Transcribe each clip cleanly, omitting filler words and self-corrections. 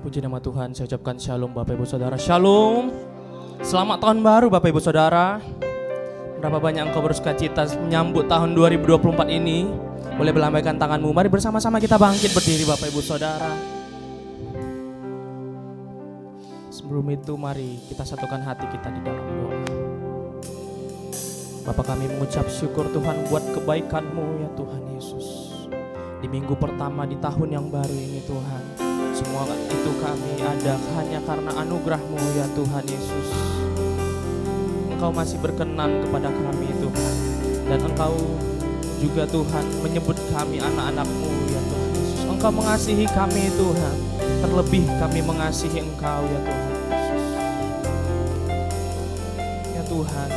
Puji nama Tuhan, saya ucapkan shalom Bapak Ibu Saudara. Shalom. Selamat tahun baru Bapak Ibu Saudara. Berapa banyak engkau bersuka cita menyambut tahun 2024 ini. Boleh melambaikan tanganmu, mari bersama-sama kita bangkit berdiri Bapak Ibu Saudara. Sebelum itu mari kita satukan hati kita di dalam doa. Bapak, kami mengucap syukur Tuhan buat kebaikan-Mu ya Tuhan Yesus. Di minggu pertama di tahun yang baru ini Tuhan, semua itu kami ada hanya karena anugerah-Mu ya Tuhan Yesus. Engkau masih berkenan kepada kami Tuhan, dan Engkau juga Tuhan menyebut kami anak-anak-Mu ya Tuhan Yesus. Engkau mengasihi kami Tuhan, terlebih kami mengasihi Engkau ya Tuhan Yesus. Ya Tuhan,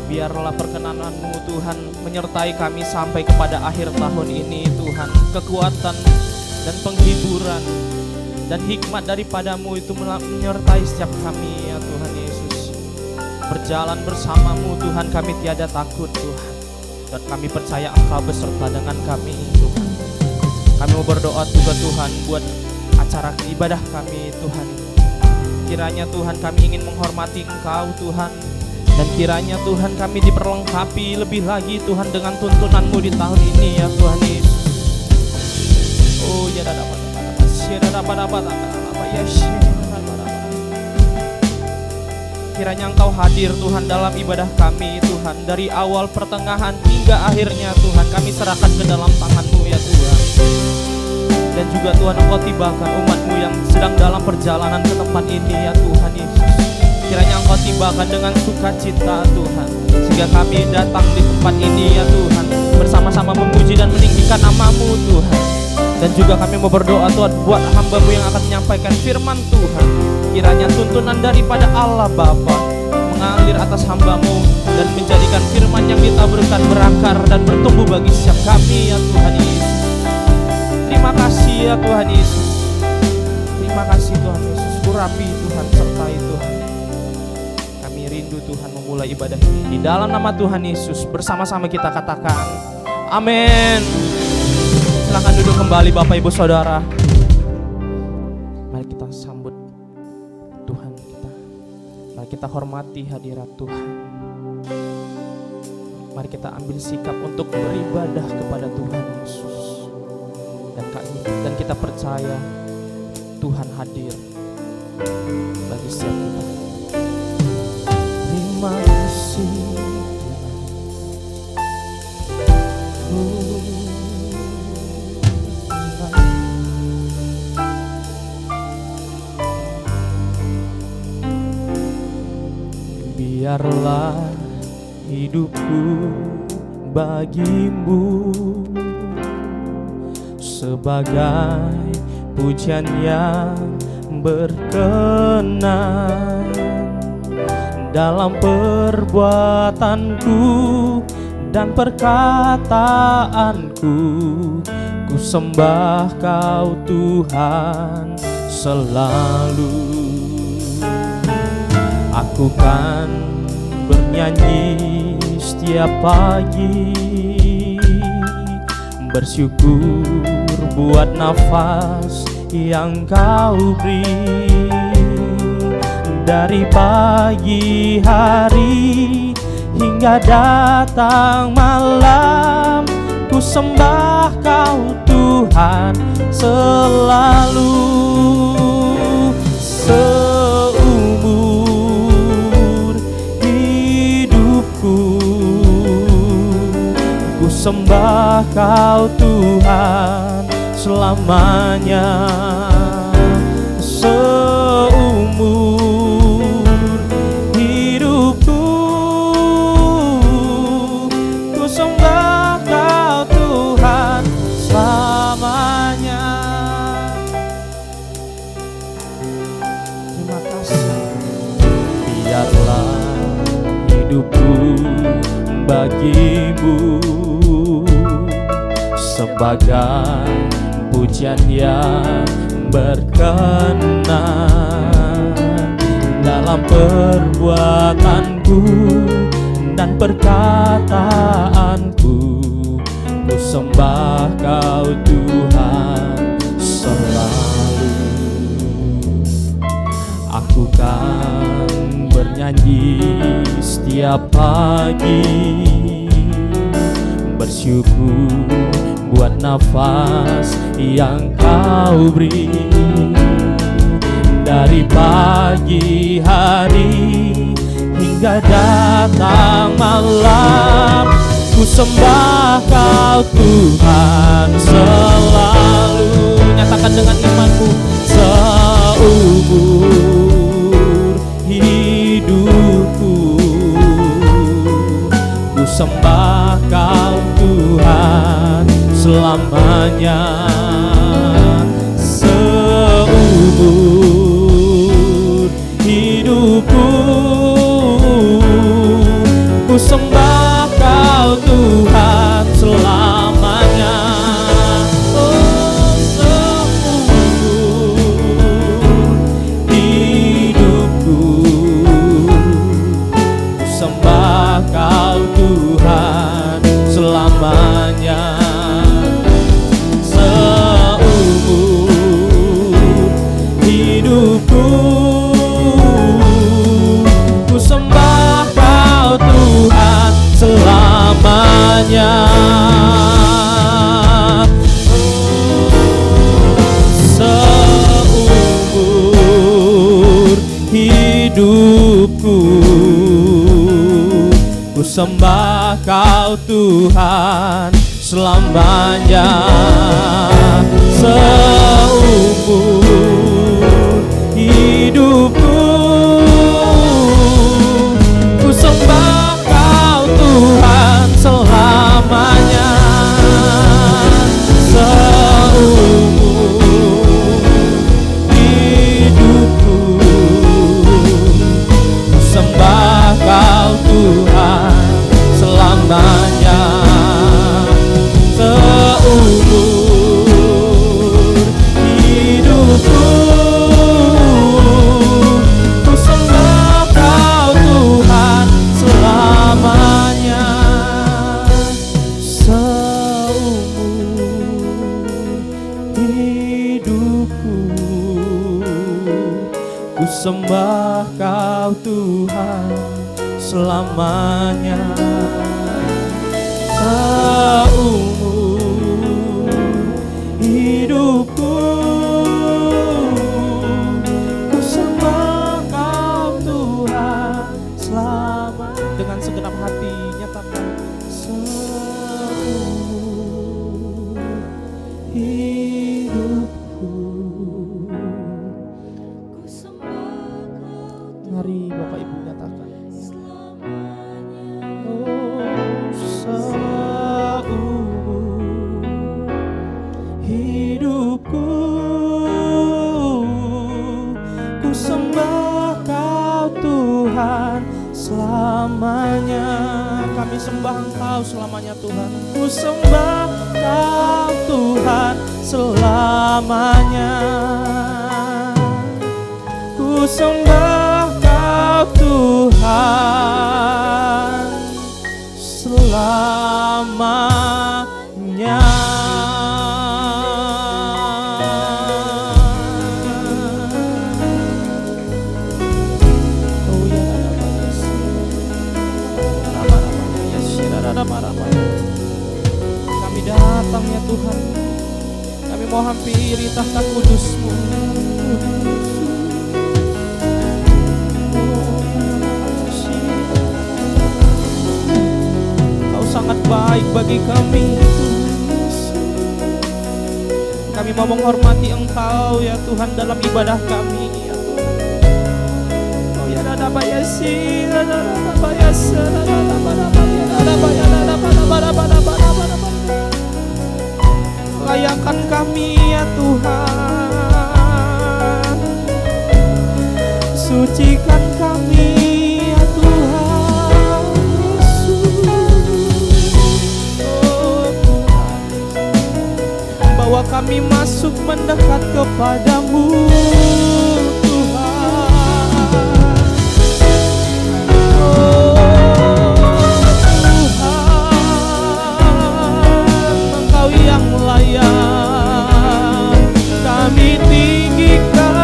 biarlah perkenanan-Mu Tuhan menyertai kami sampai kepada akhir tahun ini Tuhan. Kekuatan dan penghiburan dan hikmat daripada-Mu itu menyertai setiap kami ya Tuhan Yesus. Berjalan bersama-Mu Tuhan, kami tiada takut Tuhan, dan kami percaya Engkau beserta dengan kami Tuhan. Kami mau berdoa juga Tuhan buat acara ibadah kami Tuhan. Kiranya Tuhan kami ingin menghormati Engkau Tuhan, dan kiranya Tuhan kami diperlengkapi lebih lagi Tuhan dengan tuntunan-Mu di tahun ini ya Tuhan Yesus. Oh ya dapat kiranya Engkau hadir Tuhan dalam ibadah kami Tuhan. Dari awal, pertengahan hingga akhirnya Tuhan, kami serahkan ke dalam tangan-Mu ya Tuhan. Dan juga Tuhan, Engkau tibakan umat-Mu yang sedang dalam perjalanan ke tempat ini ya Tuhan Yesus. Kiranya Engkau tibakan dengan sukacita Tuhan, sehingga kami datang di tempat ini ya Tuhan, bersama-sama memuji dan meninggikan nama-Mu Tuhan. Dan juga kami mau berdoa Tuhan buat hamba-Mu yang akan menyampaikan firman Tuhan. Kiranya tuntunan daripada Allah Bapa mengalir atas hamba-Mu dan menjadikan firman yang ditaburkan berakar dan bertumbuh bagi setiap kami ya Tuhan Yesus. Terima kasih ya Tuhan Yesus. Terima kasih Tuhan Yesus. Urapi Tuhan, sertai Tuhan. Kami rindu Tuhan memulai ibadah ini. Di dalam nama Tuhan Yesus bersama-sama kita katakan amin. Silakan duduk kembali Bapak Ibu Saudara. Mari kita sambut Tuhan kita. Mari kita hormati hadirat Tuhan. Mari kita ambil sikap untuk beribadah kepada Tuhan Yesus. Dan kita percaya Tuhan hadir bagi setiap kita. Terima kasih Tuhan. Biarlah hidupku bagi-Mu sebagai pujian yang berkenan. Dalam perbuatanku dan perkataanku, ku sembah Kau Tuhan selalu. Aku kan bernyanyi setiap pagi, bersyukur buat nafas yang Kau beri. Dari pagi hari hingga datang malam, ku sembah Kau Tuhan selalu. Seumur hidupku, ku sembah Kau Tuhan selamanya. Seumur hidupku, ku sembah Kau Tuhan selamanya. Terima kasih. Biarlah hidupku bagi-Mu sebagai pujian yang berkenan. Dalam perbuatanku dan perkataanku, ku sembah Kau Tuhan selalu. Ku kan bernyanyi setiap pagi, bersyukur buat nafas yang Kau beri. Dari pagi hari hingga datang malam, ku sembah Kau Tuhan selalu. Nyatakan dengan imanmu. Seumur hidupku ku sembah Kau Tuhan selamanya. Seumur hidupku ku sembah Kau Tuhan selamanya. Oh, seumur hidupku ku sembah Kau Tuhan selamanya. Hidupku ku sembah Kau Tuhan selamanya. Seumur hidupku ku sembah Kau Tuhan selamanya. Seumur hidupku ku sembah Kau Tuhan selamanya. Seumur hidupku ku sembah Kau Tuhan selamanya. Seumur hidupku ku sembah Kau Tuhan selamanya. Seumur hidupku ku sembah Kau Tuhan selamanya. Seumur hidupku ku sembah Kau Tuhan selamanya. Dengan segenap hati nyatakan. Seumur hidupku ku sembah Kau. Mari Bapak Ibu nyatakan. Hidupku ku sembah Kau Tuhan selamanya. Kami sembah Engkau selamanya Tuhan. Ku sembah Kau Tuhan selamanya. Ku sembah Kau Tuhan selamanya. Kami datang ya Tuhan, kami mau hampiri tahta kudus-Mu. Kau sangat baik bagi kami. Kami mau menghormati Engkau ya Tuhan dalam ibadah kami ya Tuhan. Oh ya ada bayasi, ada bayasa, layakan kami ya Tuhan, sucikan kami ya Tuhan Yesus. Oh Tuhan, bawa kami masuk mendekat kepadamu Tuhan. Oh yang layak kami tinggikan,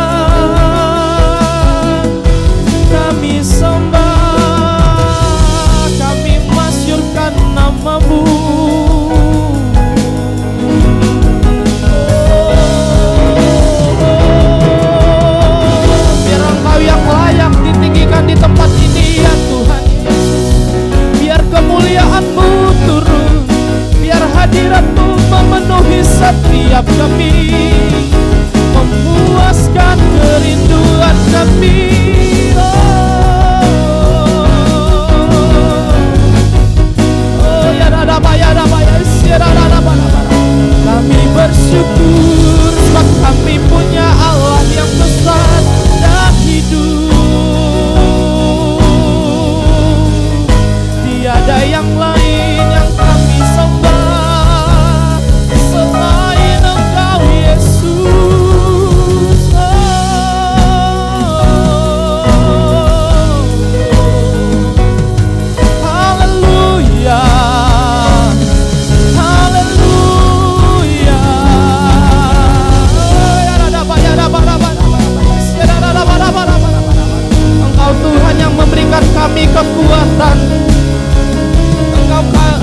keselamatan.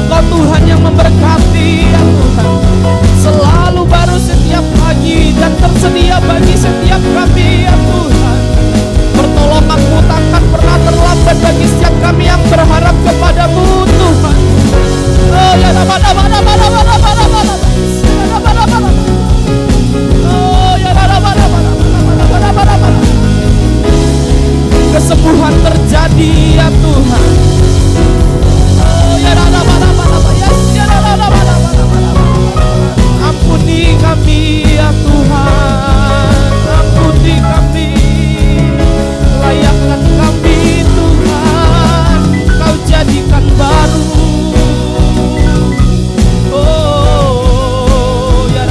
Engkau Tuhan yang memberkati ya Tuhan. Selalu baru setiap pagi dan tersedia bagi setiap kami ya Tuhan. Pertolongan-Mu takkan pernah terlambat bagi setiap kami yang berharap kepadamu Tuhan. Oh ya kesembuhan terjadi ya Tuhan. Oh ya ampuni kami ya Tuhan, ampuni kami, layakkan kami Tuhan, Kau jadikan baru. Oh ya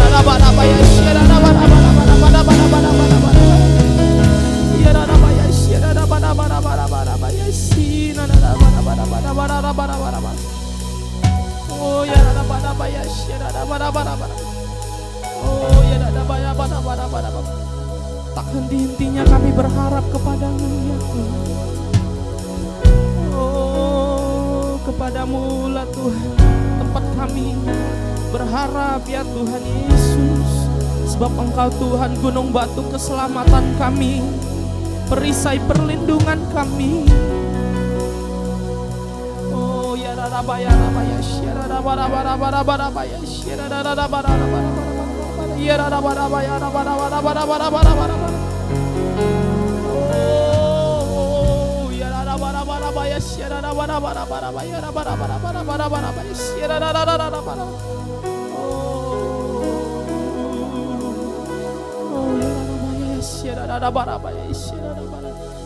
tak henti-hentinya kami berharap kepadamu ya Tuhan. Oh kepadamu lah Tuhan tempat kami berharap ya Tuhan Yesus. Sebab Engkau Tuhan gunung batu keselamatan kami, perisai perlindungan kami. Oh ya rabaya rabaya syara rabara rabara rabaya syara rabara rabara ya rabaya rabara rabara rabara. Oh ya rabara rabaya syara rabara rabara ya rabara rabara rabara syara rabara.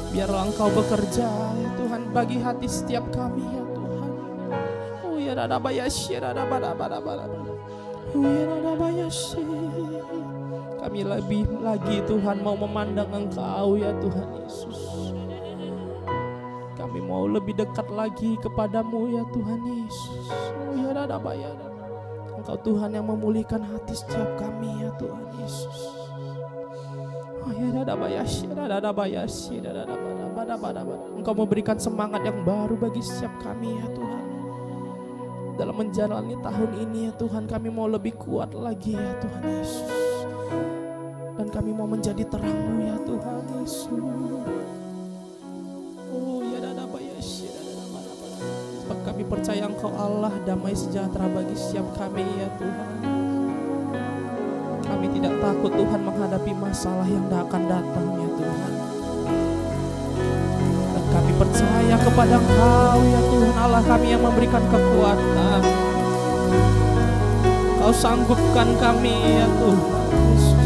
Biarlah Engkau bekerja ya Tuhan bagi hati setiap kami ya Tuhan. Oh ya kami lebih lagi Tuhan mau memandang Engkau ya Tuhan Yesus. Kami mau lebih dekat lagi kepadamu ya Tuhan Yesus. Oh ya Engkau Tuhan yang memulihkan hati setiap kami ya Tuhan Yesus. Engkau memberikan semangat yang baru bagi setiap kami ya Tuhan. Dalam menjalani tahun ini ya Tuhan, kami mau lebih kuat lagi ya Tuhan Yesus. Dan kami mau menjadi terang-Mu ya Tuhan Yesus. Oh ya sebab kami percaya Engkau Allah damai sejahtera bagi setiap kami ya Tuhan. Kami tidak takut Tuhan menghadapi masalah yang akan datang ya Tuhan. Dan kami percaya kepada Engkau ya Tuhan Allah kami yang memberikan kekuatan. Kau sanggupkan kami ya Tuhan Yesus.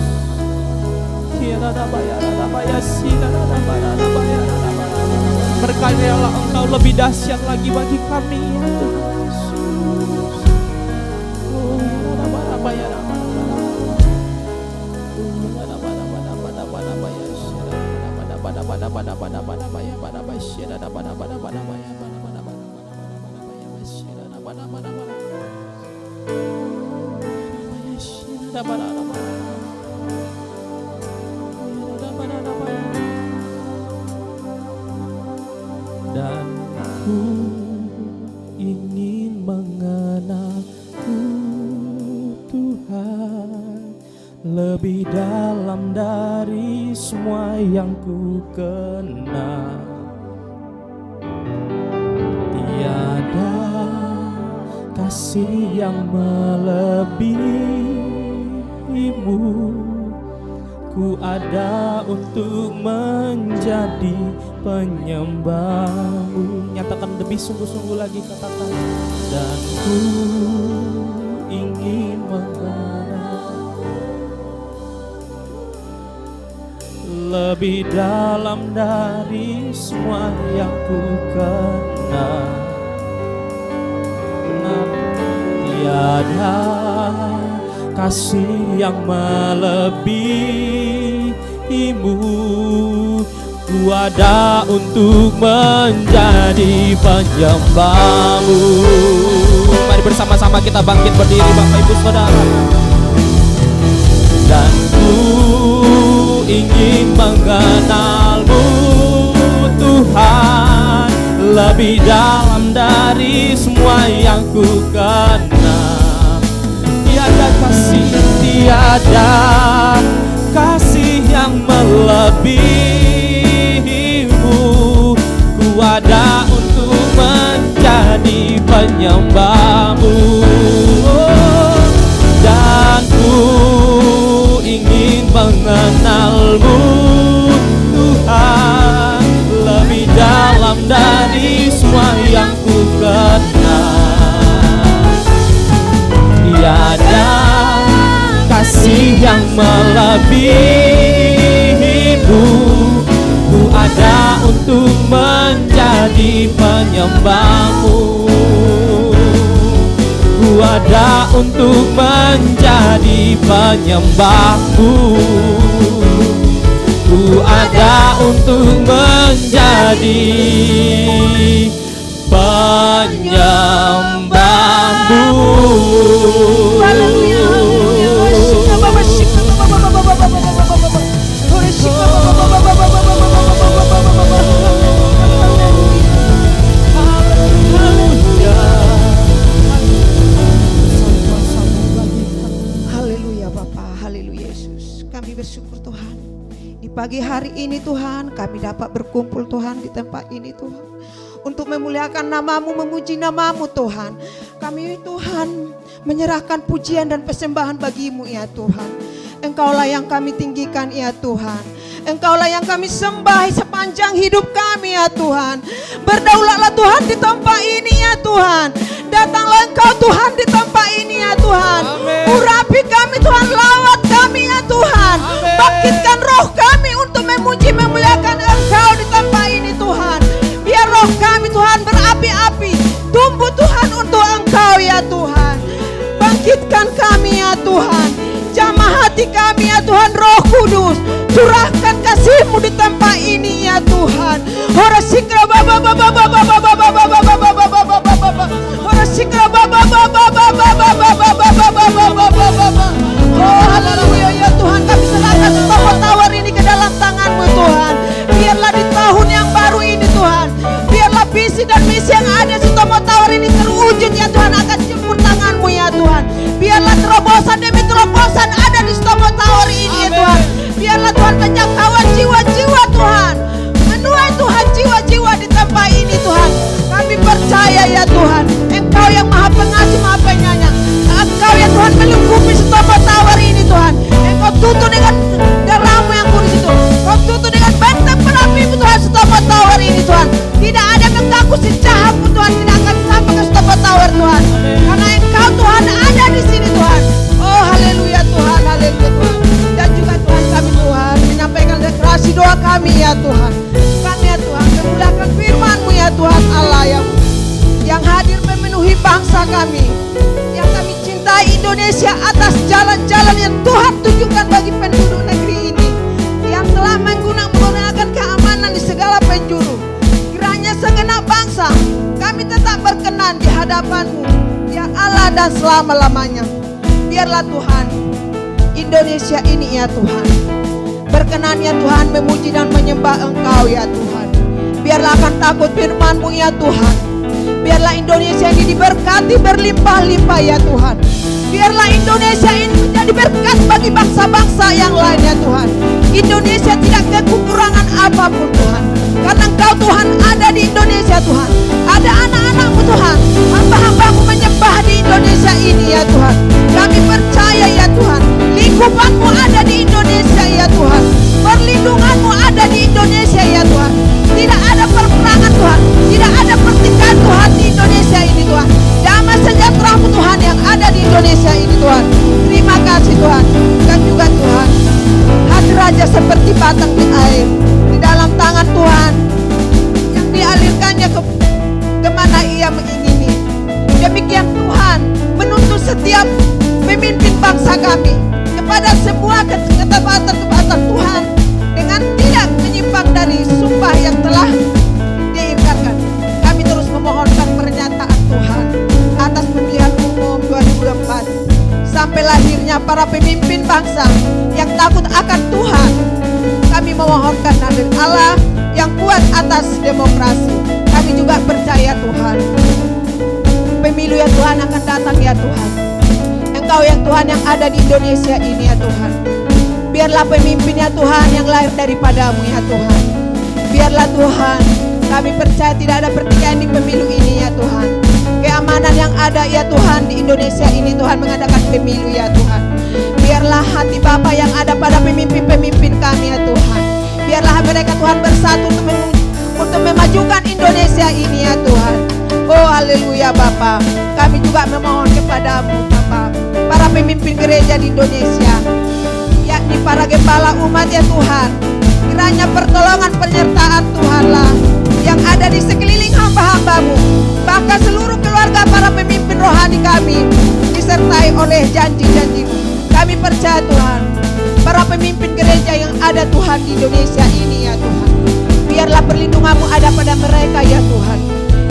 Berkaryalah Engkau lebih dahsyat lagi bagi kami ya Tuhan Yesus. Oh ya dan ku ingin mengenalmu Tuhan lebih dalam dari semua yang ku kenal. Tiada kasih yang melebihimu. Ku ada untuk menjadi penyembah-Mu. Nyatakan lebih sungguh-sungguh lagi, katakan. Dan ku ingin mengenal lebih dalam dari semua yang ku kenal. Tiada kasih yang melebihimu. Ku ada untuk menjadi penyembah-Mu. Mari bersama-sama kita bangkit berdiri Bapak Ibu Saudara. Dan ku ingin mengenal-Mu Tuhan lebih dalam dari semua yang ku kenal. Tiada kasih, tiada kasih yang melebihimu. Ku ada untuk menjadi penyembahmu, dan ku ingin mengenalmu Tuhan lebih dalam dari semua yang ku kenal. Tiada kasih yang melebihimu. Ku ada untuk menjadi penyembahmu. Ku ada untuk menjadi penyembahmu. Ku ada untuk menjadi penyembahmu. Haleluya Bapa, haleluya Yesus. Kami bersyukur Tuhan. Di pagi hari ini Tuhan, kami dapat berkumpul Tuhan di tempat ini Tuhan, untuk memuliakan namamu, memuji namamu Tuhan. Kami Tuhan menyerahkan pujian dan persembahan bagimu ya Tuhan. Engkaulah yang kami tinggikan ya Tuhan. Engkaulah yang kami sembah sepanjang hidup kami ya Tuhan. Berdaulatlah Tuhan di tempat ini ya Tuhan. Datanglah Engkau Tuhan di tempat ini ya Tuhan. Urapi kami Tuhan, lawat kami ya Tuhan. Bangkitkan roh kami untuk memuji memuliakan Engkau di tempat ini Tuhan. Biar roh kami Tuhan berapi-api, tumbuh Tuhan untuk Engkau ya Tuhan. Bangkitkan kami ya Tuhan, jamah hati kami ya Tuhan. Roh Kudus, curahkan kasih-Mu di tempat ini ya Tuhan. Horasikra baba baba baba baba baba baba baba baba baba. Horasikra baba baba baba baba baba baba baba. Oh haleluya ya Tuhan, kami serahkan semua tawar ini ke dalam tangan-Mu Tuhan. Biarlah di tahun yang baru ini Tuhan, biarlah visi dan misi yang ada di semua tawar ini terwujud ya Tuhan, akan jemput tangan-Mu ya Tuhan. Biarlah terobosan demi terobosan ada di semua tawar ini ya Tuhan. Biarlah Tuhan penjangkauan jiwa-jiwa Tuhan, menuai Tuhan jiwa-jiwa di tempat ini Tuhan. Kami percaya ya Tuhan, Engkau yang maha pengasih, maha penyayang. Engkau ya Tuhan melingkupi semua tawar ini Tuhan. Engkau tutup dengan darah-Mu yang kudus itu. Engkau tutup dengan benteng perapi-Mu Tuhan semua tawar ini Tuhan. Tidak ada yang mengganggu si cahaya-Mu Tuhan, tidak akan sampai ke semua tawar Tuhan. Karena Engkau Tuhan ada di sini Tuhan. Oh haleluya Tuhan, haleluya Tuhan. Dan juga Tuhan kami Tuhan menyampaikan deklarasi doa kami ya Tuhan. Kami ya Tuhan memuliakan firman-Mu ya Tuhan Allah yang hadir memenuhi bangsa kami, yang kami cintai Indonesia atas jalan-jalan yang Tuhan tunjukkan bagi penduduk negeri ini, yang telah menggunakan keamanan di segala penjuru. Kiranya segenap bangsa kami tetap berkenan di hadapan-Mu ya Allah dan selama-lamanya. Biarlah Tuhan Indonesia ini ya Tuhan berkenan ya Tuhan memuji dan menyembah Engkau ya Tuhan. Biarlah akan takut firman-Mu ya Tuhan. Biarlah Indonesia ini diberkati berlimpah-limpah ya Tuhan. Biarlah Indonesia ini menjadi berkat bagi bangsa-bangsa yang lain ya Tuhan. Indonesia tidak kekurangan apapun Tuhan, karena Engkau Tuhan ada di Indonesia Tuhan. Ada anak-anak-Mu Tuhan, hamba-hamba-Mu menyembah di Indonesia ini ya Tuhan. Kami percaya ya Tuhan, lingkupan-Mu ada di Indonesia ya Tuhan. Perlindungan-Mu ada di Indonesia ya Tuhan. Tidak ada perperangan Tuhan, tidak ada pertikaian Tuhan di Indonesia ini Tuhan. Damai sejahtera-Mu Tuhan yang ada di Indonesia ini Tuhan. Terima kasih Tuhan. Dan juga Tuhan, hati raja seperti batang di air di dalam tangan Tuhan, yang dialirkannya kemana ia mengingini. Demikian Tuhan menuntut setiap pemimpin bangsa kami kepada semua ketepatan-ketepatan Tuhan, dengan tidak menyimpang dari sumpah yang telah diikrarkan. Kami terus memohonkan pernyataan Tuhan atas pemilihan umum 2024 sampai lahirnya para pemimpin bangsa yang takut akan Tuhan. Kami memohonkan hadir Allah yang kuat atas demokrasi. Kami juga Tuhan. Pemilu ya Tuhan akan datang ya Tuhan. Engkau yang Tuhan yang ada di Indonesia ini ya Tuhan. Biarlah pemimpinnya Tuhan yang lahir daripadamu ya Tuhan. Biarlah Tuhan, kami percaya tidak ada pertikaian di pemilu ini ya Tuhan. Keamanan yang ada ya Tuhan di Indonesia ini Tuhan mengadakan pemilu ya Tuhan. Biarlah hati Bapa yang ada pada pemimpin-pemimpin kami ya Tuhan. Biarlah mereka Tuhan bersatu untuk memajukan Indonesia ini ya Tuhan. Oh haleluya Bapa. Kami juga memohon kepadamu Bapa, para pemimpin gereja di Indonesia, yakni para gembala umat ya Tuhan. Kiranya pertolongan penyertaan Tuhanlah yang ada di sekeliling hamba-hambamu, bahkan seluruh keluarga para pemimpin rohani kami disertai oleh janji-janjimu. Kami percaya Tuhan, para pemimpin gereja yang ada Tuhan di Indonesia ini ya Tuhan, biarlah perlindunganmu ada pada mereka ya Tuhan.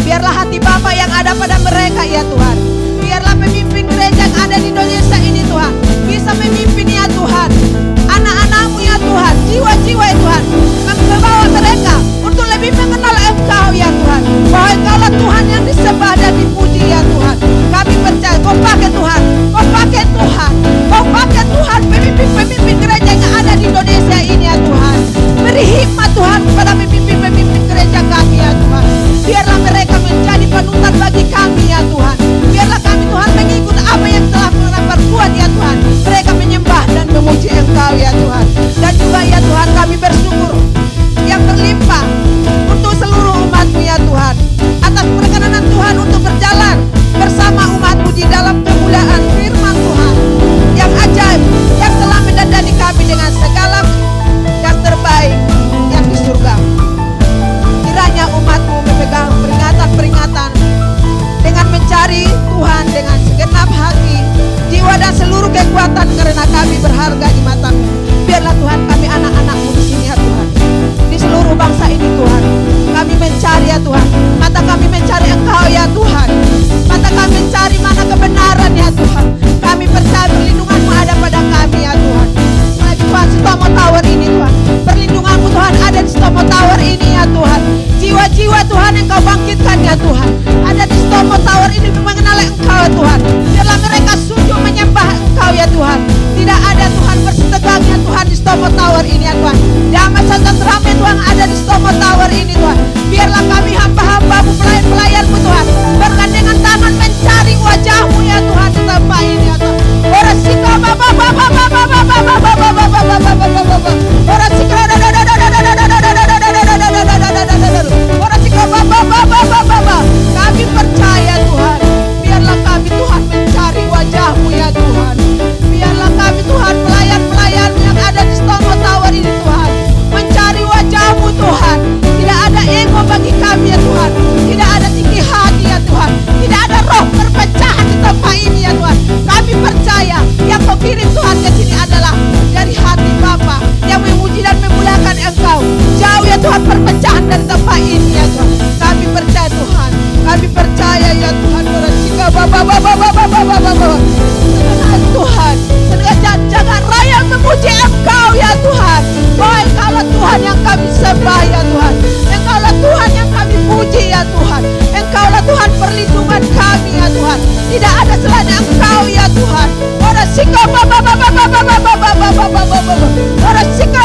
Biarlah hati Bapa yang ada pada mereka ya Tuhan. Biarlah pemimpin gereja yang ada di Indonesia ini Tuhan bisa memimpin ya Tuhan anak-anakmu ya Tuhan, jiwa-jiwa ya Tuhan, membawa mereka untuk lebih mengenal Engkau ya Tuhan. Bahwa Engkaulah Tuhan yang disembah dan dipuji ya Tuhan. Kami percaya Kau pakai Tuhan, Kau pakai Tuhan, Kau pakai Tuhan pemimpin-pemimpin gereja yang ada di Indonesia ini ya Tuhan. Beri hikmat Tuhan kepada pemimpin-pemimpin gereja kami ya Tuhan. Biarlah mereka menjadi panutan bagi kami ya Tuhan. Biarlah kami Tuhan mengikut apa yang telah mereka perbuat ya Tuhan. Mereka menyembah dan memuji Engkau ya Tuhan. Dan juga ya Tuhan kami bersyukur yang berlimpah untuk seluruh umat-Mu ya Tuhan, atas perkenanan Tuhan untuk berjalan bersama umat-Mu di dalam kemuliaan firman Tuhan yang ajaib, yang telah mendandani kami dengan segala yang terbaik yang di surga. Kiranya umat-Mu memegang peringatan-peringatan dengan mencari Tuhan dengan segenap hati, jiwa dan seluruh kekuatan, karena kami berharga di mata-Mu. Biarlah Tuhan kami anak-anak-Mu di sini ya Tuhan, di seluruh bangsa ini Tuhan, kami mencari ya Tuhan, mata kami mencari Engkau ya Tuhan, mata kami mencari mana kebenaran ya Tuhan. Kami percaya perlindungan-Mu ada pada kami ya Tuhan. Nah Tuhan, Stomo Tower ini Tuhan, perlindungan-Mu Tuhan ada di Stomo Tower ini ya Tuhan. Jiwa-jiwa Tuhan yang Kau bangkitkan ya Tuhan ada di Stomo Tower ini mengenal Engkau ya Tuhan. Biarlah mereka sujud menyembah Engkau ya Tuhan. Tidak ada Tuhan bersetegangnya Tuhan di Stomo Tower ini ya Tuhan. Damai sejahtera Tuhan ada di Stomo Tower ini Tuhan. Biarlah kami hamba-hamba-Mu, pelayan-pelayan-Mu Tuhan, bergandengan tangan mencari wajah-Mu ya Tuhan di tempat ini ya Tuhan. Ora sika baba baba baba baba baba baba baba baba. Ora sika ora sika baba baba baba. Kami percaya Tuhan, biarlah kami Tuhan mencari wajah-Mu ya Tuhan. Biarlah kami Tuhan pelayan-pelayan yang ada di Stomo Tower ini Tuhan, mencari wajah-Mu Tuhan. Tidak ada ego bagi kami ya Tuhan, tidak ada tinggi hati ya Tuhan, tidak ada roh perpecahan di tempat ini ya Tuhan. Kami percaya yang Kau kirim Tuhan ke sini adalah dari hati Bapa yang memuji dan memuliakan Engkau. Jauh ya Tuhan perpecahan dari tempat ini ya Tuhan. Kami percaya Tuhan, kami percaya ya Tuhan. Tuhan, jangan raya memuji Engkau ya Tuhan. Bahwa Engkaulah Tuhan yang kami sembah ya Tuhan. Engkaulah Tuhan yang kami puji ya Tuhan. Engkaulah Tuhan perlindungan kami ya Tuhan. Tidak ada selain Engkau ya Tuhan. Ora sika baba baba baba baba baba baba. Ora sika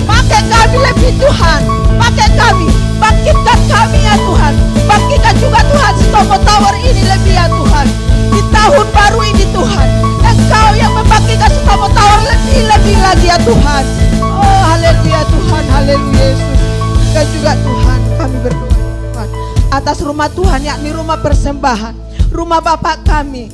pakai kami lebih Tuhan. Pakai kami, bangkitkan kami ya Tuhan. Bangkitkan juga Tuhan Stomo Tower ini lebih ya Tuhan. Di tahun baru ini Tuhan, Engkau yang membangkitkan Stomo Tower lebih-lebih lagi ya Tuhan. Oh haleluya Tuhan, haleluya Yesus. Dan juga Tuhan kami berdoa Tuhan atas rumah Tuhan, yakni rumah persembahan, rumah Bapak kami.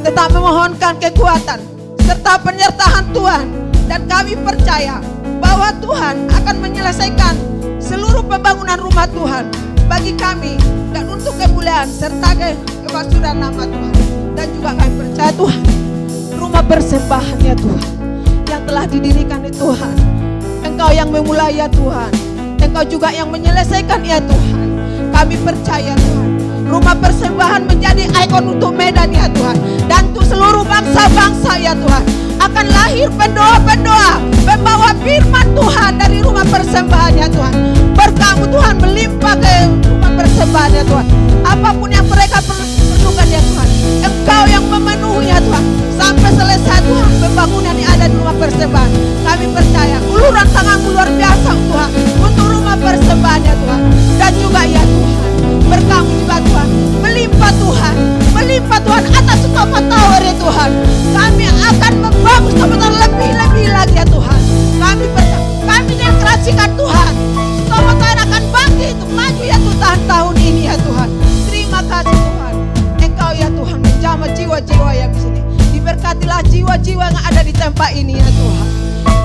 Tetap memohonkan kekuatan serta penyertaan Tuhan. Dan kami percaya bahwa Tuhan akan menyelesaikan seluruh pembangunan rumah Tuhan bagi kami dan untuk kemuliaan serta kemasyhuran nama Tuhan. Dan juga kami percaya Tuhan, rumah persembahan ya Tuhan yang telah didirikan ya Tuhan, Engkau yang memulai ya Tuhan, Engkau juga yang menyelesaikan ya Tuhan. Kami percaya Tuhan, rumah persembahan menjadi ikon untuk Medan ya Tuhan, dan untuk seluruh bangsa-bangsa ya Tuhan. Akan lahir pendoa-pendoa membawa firman Tuhan dari rumah persembahan ya Tuhan. Berkah-Mu Tuhan melimpah ke rumah jiwa-jiwa yang ada di tempat ini ya Tuhan.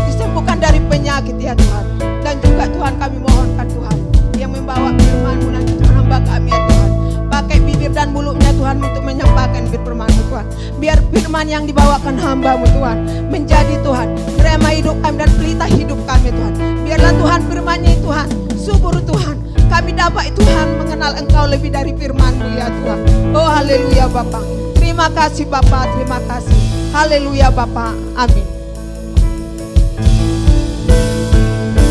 Disembuhkan dari penyakit ya Tuhan. Dan juga Tuhan kami mohonkan Tuhan yang membawa firman-Mu nanti Tuhan hamba kami ya Tuhan. Pakai bibir dan mulutnya Tuhan untuk menyampaikan firman-Mu Tuhan. Biar firman yang dibawakan hamba-Mu Tuhan menjadi Tuhan rema hidup kami dan pelita hidup kami Tuhan. Biarlah Tuhan firman-Nya Tuhan subur Tuhan. Kami dapat Tuhan mengenal Engkau lebih dari firman-Mu ya Tuhan. Oh haleluya Bapa. Terima kasih Bapa, terima kasih. Haleluya Bapa. Amin.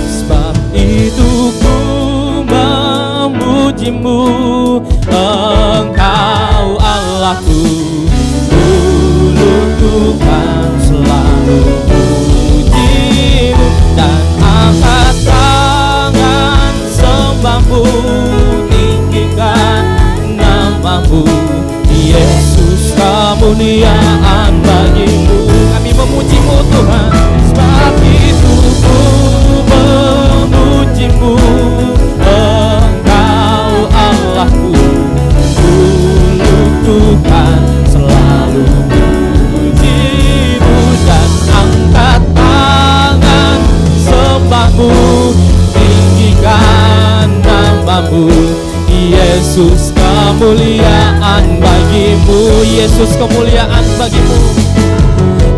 Sebab itu ku memuji-Mu, Engkau Allahku. Dulu Tuhan selalu puji-Mu dan angkat tangan sembah-Mu, tinggikan nama-Mu. Yesus, kemuliaan bagi-Mu. Kami memuji-Mu Tuhan. Sebab itu ku memuji-Mu, Engkau Allahku. Dulu Tuhan selalu puji-Mu dan angkat tangan sembah-Mu, tinggikan nama-Mu. Yesus, kemuliaan bagi-Mu. Yesus, kemuliaan bagi-Mu.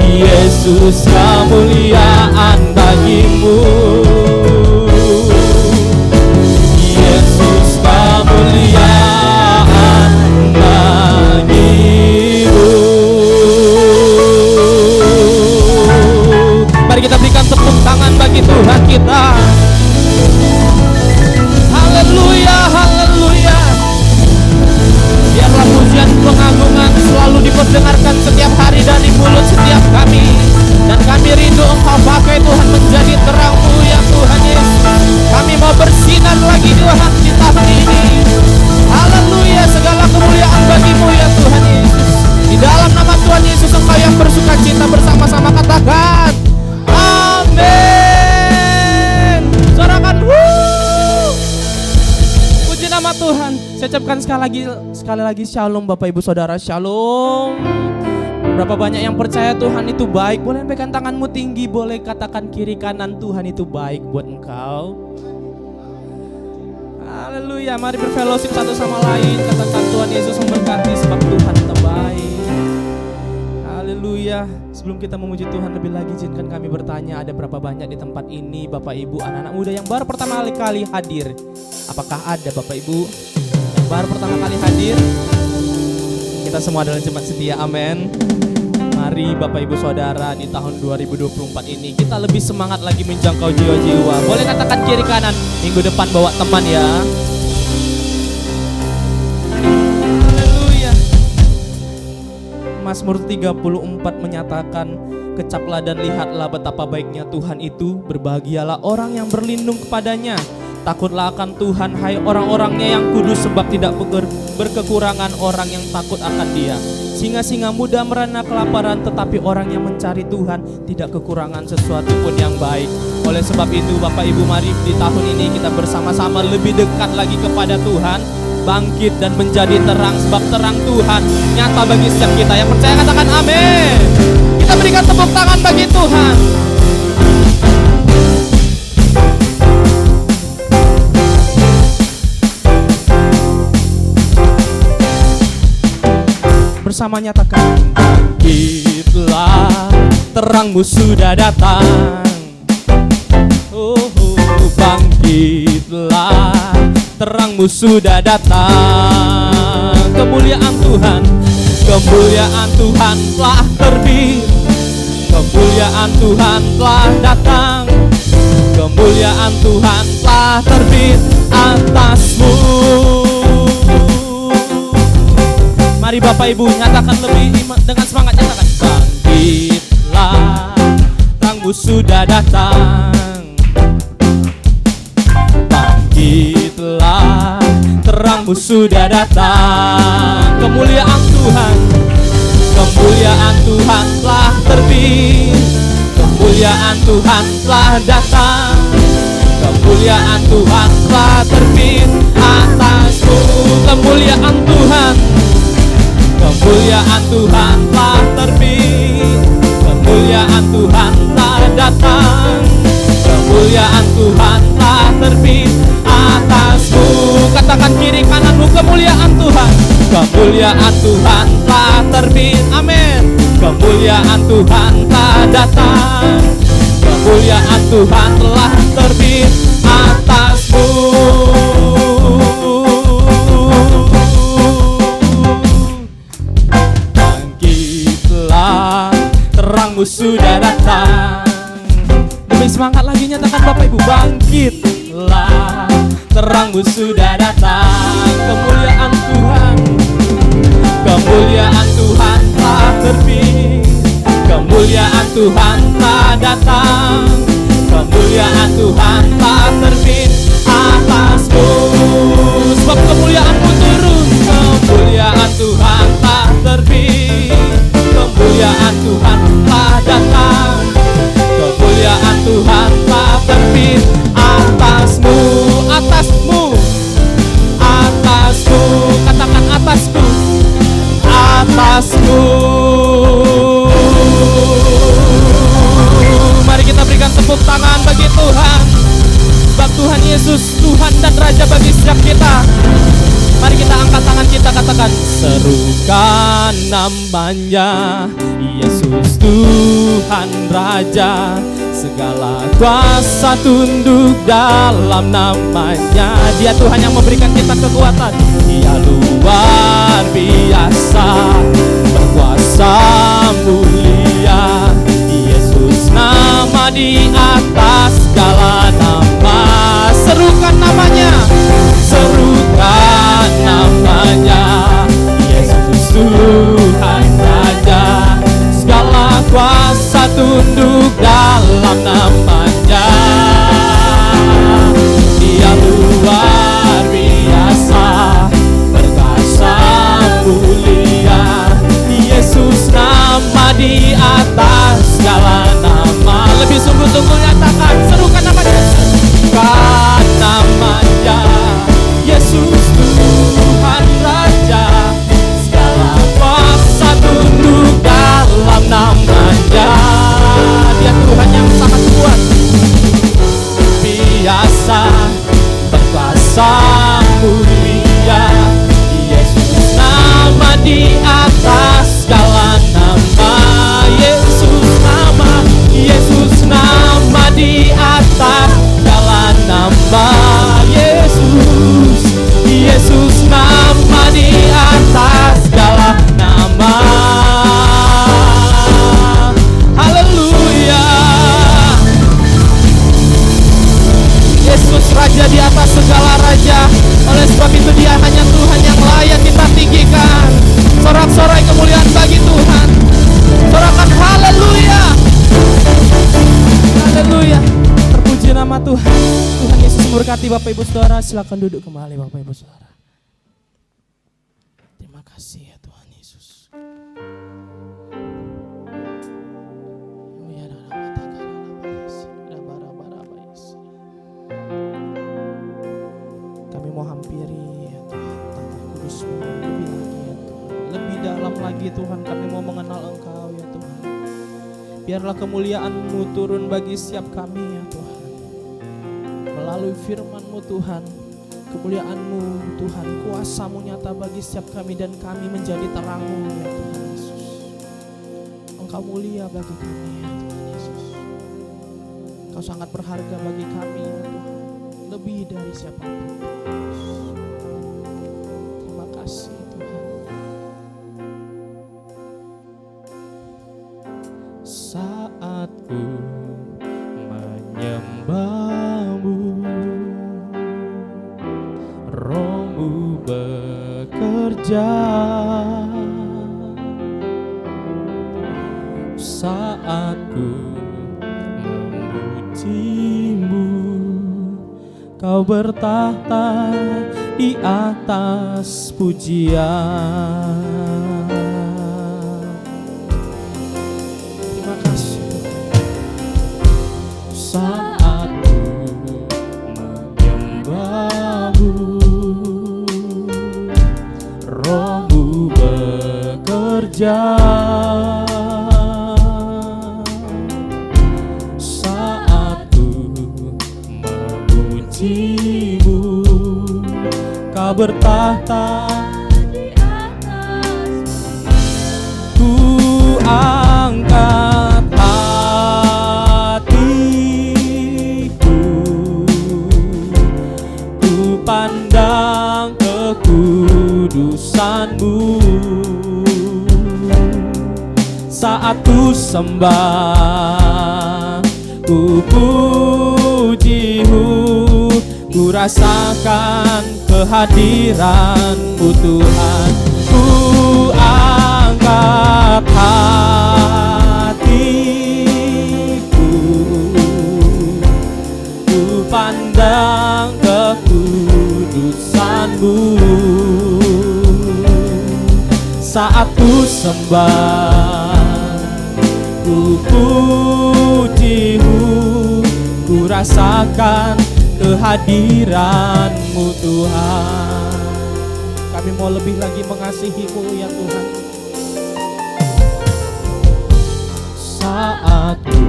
Yesus, kemuliaan bagi-Mu. Yesus, kemuliaan bagi-Mu. Mari kita berikan tepuk tangan bagi Tuhan kita. Haleluya, haleluya. Biarlah pujian pengagungan selalu diperdengarkan setiap hari dari mulut setiap kami. Dan kami rindu Engkau pakai Tuhan menjadi terang-Mu ya Tuhan Yesus. Kami mau bersinar lagi Tuhan di tahun ini. Haleluya, segala kemuliaan bagi-Mu ya Tuhan Yesus. Di dalam nama Tuhan Yesus Engkau yang bersuka cita bersama-sama katakan amin. Sorakan puji nama Tuhan. Saya ucapkan sekali lagi shalom Bapak Ibu Saudara, shalom. Berapa banyak yang percaya Tuhan itu baik? Boleh pegang tanganmu tinggi, boleh katakan kiri kanan, Tuhan itu baik buat engkau. Haleluya, mari berfellowship satu sama lain. Katakan Tuhan Yesus memberkati sebab Tuhan terbaik. Haleluya. Sebelum kita memuji Tuhan lebih lagi, izinkan kami bertanya, ada berapa banyak di tempat ini Bapak Ibu anak-anak muda yang baru pertama kali hadir? Apakah ada Bapak Ibu yang baru pertama kali hadir? Kita semua adalah jemaat setia, amin. Mari Bapak Ibu Saudara, di tahun 2024 ini kita lebih semangat lagi menjangkau jiwa-jiwa. Boleh katakan kiri kanan, minggu depan bawa teman ya. Haleluya. Mazmur 34 menyatakan, kecaplah dan lihatlah betapa baiknya Tuhan itu, berbahagialah orang yang berlindung kepadanya. Takutlah akan Tuhan, hai orang-orangnya yang kudus, sebab tidak berkekurangan orang yang takut akan Dia. Singa-singa muda merana kelaparan, tetapi orang yang mencari Tuhan tidak kekurangan sesuatu pun yang baik. Oleh sebab itu Bapak Ibu, mari di tahun ini kita bersama-sama lebih dekat lagi kepada Tuhan, bangkit dan menjadi terang, sebab terang Tuhan nyata bagi setiap kita. Yang percaya katakan amin. Kita berikan tepuk tangan bagi Tuhan. Bersama nyatakan, bangkitlah, terang-Mu sudah datang. Bangkitlah, terang-Mu sudah datang. Kemuliaan Tuhan telah terbit. Kemuliaan Tuhan telah datang. Kemuliaan Tuhan telah terbit atasmu. Mari Bapak Ibu nyatakan lebih dengan semangat, nyatakan, bangkitlah, terang-Mu sudah datang. Bangkitlah, terang-Mu sudah datang. Kemuliaan Tuhan telah terbit. Kemuliaan Tuhan telah datang. Kemuliaan Tuhan telah terbit atasmu. Kemuliaan Tuhan telah terbit. Tuhan telah terbit atasmu. Katakan kiri kananmu, kemuliaan Tuhan. Kemuliaan Tuhan telah terbit, amin. Kemuliaan Tuhan telah datang. Kemuliaan Tuhan telah terbit atasmu. Bangkitlah, terangmu sudah datang. Demi semangat lagi nyatakan Bapak Ibu, bangkitlah, terangmu sudah datang. Kemuliaan Tuhan, kemuliaan Tuhan telah terbit. Kemuliaan Tuhan telah datang. Kemuliaan Tuhan telah terbit atasmu. Sebab kemuliaan-Mu turun. Kemuliaan Tuhan telah terbit. Kemuliaan Tuhan telah datang. Kemuliaan Tuhan telah terbit atasmu. Atasmu, atasmu. Katakan atasku, atasmu. Mari kita berikan tepuk tangan bagi Tuhan. Sebab Tuhan Yesus, Tuhan dan Raja bagi setiap kita. Mari kita angkat tangan kita, katakan, serukan namanya, Yesus Tuhan Raja. Segala kuasa tunduk dalam namanya. Dia Tuhan yang memberikan kita kekuatan. Dia luar biasa, berkuasa mulia. Yesus nama di atas segala nama. Serukan namanya, serukan namanya, Yesus Tuhan Raja. Segala kuasa tunduk dalam namanya. Dia luar biasa, berkuasa mulia. Yesus nama di atas segala nama. Lebih sungguh-sungguh nyatakan, serukan namanya, serukan namanya, Yesus Tuhan Raja. Segala kuasa tunduk dalam namanya. Dia Tuhan yang sangat kuat, biasa, berkuasa mulia. Yesus nama di atas segala nama. Yesus nama, Yesus nama di atas segala nama. Yesus, Yesus nama di atas segala nama. Haleluya. Yesus Raja di atas segala raja. Oleh sebab itu Dia hanya Tuhan yang layak kita tinggikan. Sorak-sorai kemuliaan bagi Tuhan. Sorakan haleluya. Haleluya. Terpuji nama Tuhan. Tuhan Yesus memberkati Bapak Ibu Saudara. Silakan duduk kembali Bapak Ibu Saudara. Terima kasih ya Tuhan Yesus. Kami mau hampiri ya Tuhan, Tanah Kudus-Mu lebih lagi ya Tuhan. Lebih dalam lagi Tuhan, kami mau mengenal Engkau ya Tuhan. Biarlah kemuliaan-Mu turun bagi setiap kami ya Tuhan. Melalui firman-Mu Tuhan, kemuliaan-Mu Tuhan, kuasa-Mu nyata bagi setiap kami dan kami menjadi terang-Mu ya Tuhan Yesus. Engkau mulia bagi kami ya Tuhan Yesus. Engkau sangat berharga bagi kami ya Tuhan, lebih dari siapapun. Terima kasih Tuhan. Saat ku menyembah-Mu, Roh-Mu bekerja. Saat ku memuji-Mu, Kau bertahta di atas pujian. Terima kasih Tuhan. Saat ku menyembah-Mu, Roh-Mu bekerja. Saat ku Kau bertahta di atas. Ku angkat hatiku, ku pandang kekudusan-Mu. Saat ku sembah, ku puji-Mu, ku rasakan kehadiran-Mu Tuhan. Ku angkat hatiku, ku pandang kekudusan-Mu. Saat ku sembah, ku puji-Mu, ku rasakan kehadiran-Mu Tuhan. Kami mau lebih lagi mengasihi-Mu ya Tuhan. Saat ku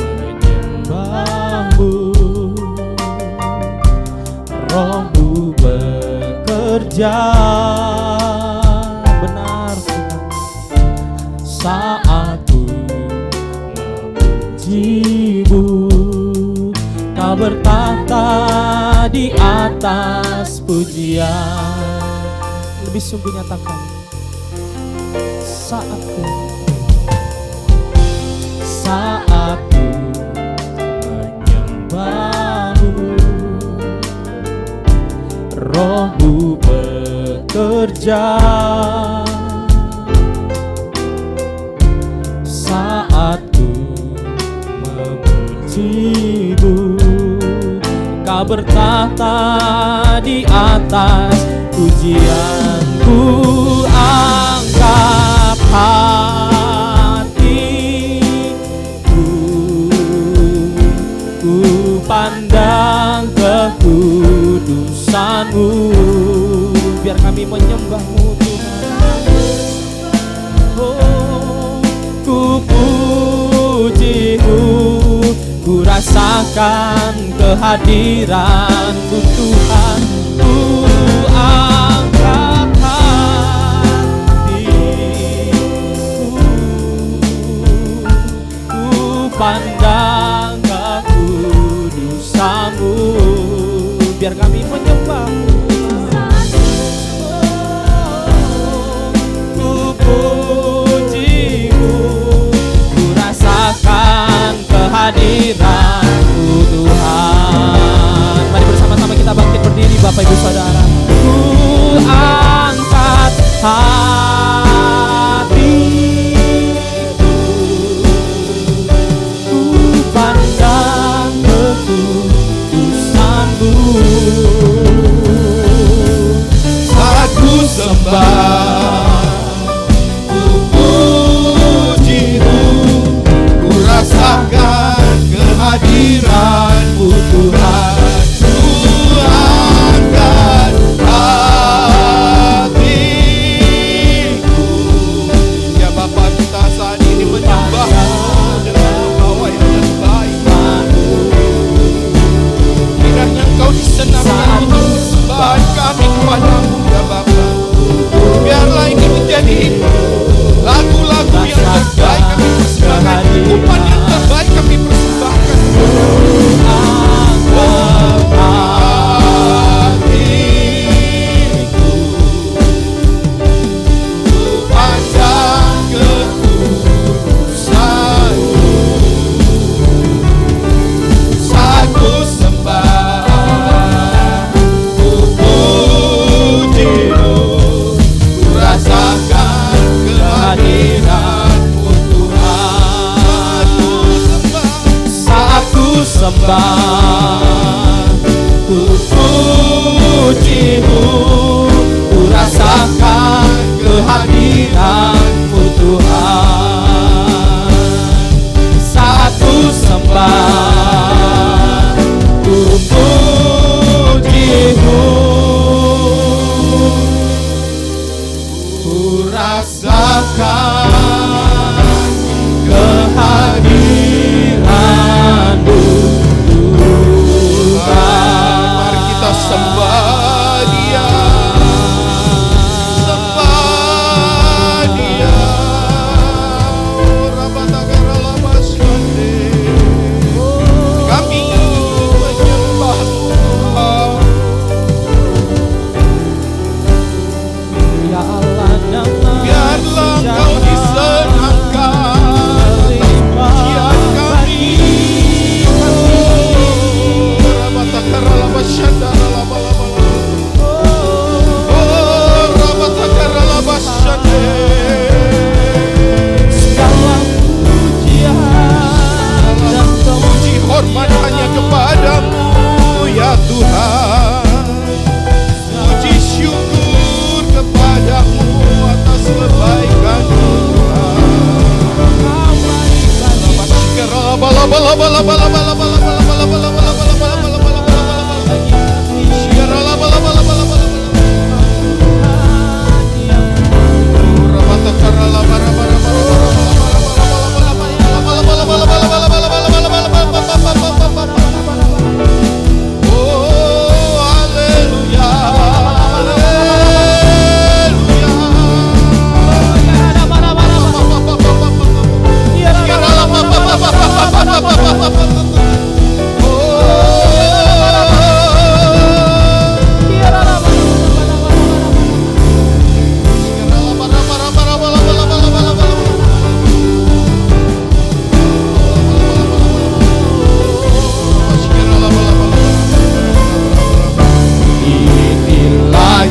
menyembah-Mu, Roh-Mu bekerja. Benar Tuhan. Saat ku memuji-Mu, Kau bertahta di atas pujian. Lebih sungguh nyatakan. Saat ku menyembah-Mu, Roh-Mu bekerja. Saat ku memuji-Mu, Kau bertahta di atas pujian. Ku angkat hatiku, ku pandang kekudusan-Mu. Biar kami menyembah-Mu Tuhan. Oh, ku puji-Mu, ku rasakan kehadiran-Mu Tuhan. Ku angkat hatiku, ku pandang kekudusan-Mu. Biar kami menyembah-Mu. Ku puji-Mu, ku rasakan kehadiran-Mu Tuhan. Mari bersama-sama kita bangkit berdiri Bapak Ibu Saudara. Ku angkat hatiku, ku pandang kekudusan-Mu. Saat ku sembah, ku puji-Mu, ku rasakan kehadiran-Mu Tuhan. Ku angkat hatiku. Ya Bapa, kita saat ini menyembah-Mu dengan membawa yang terbaik. Kiranya Engkau disenangkan untuk persembahan kami kepadamu ya Bapa. Biarlah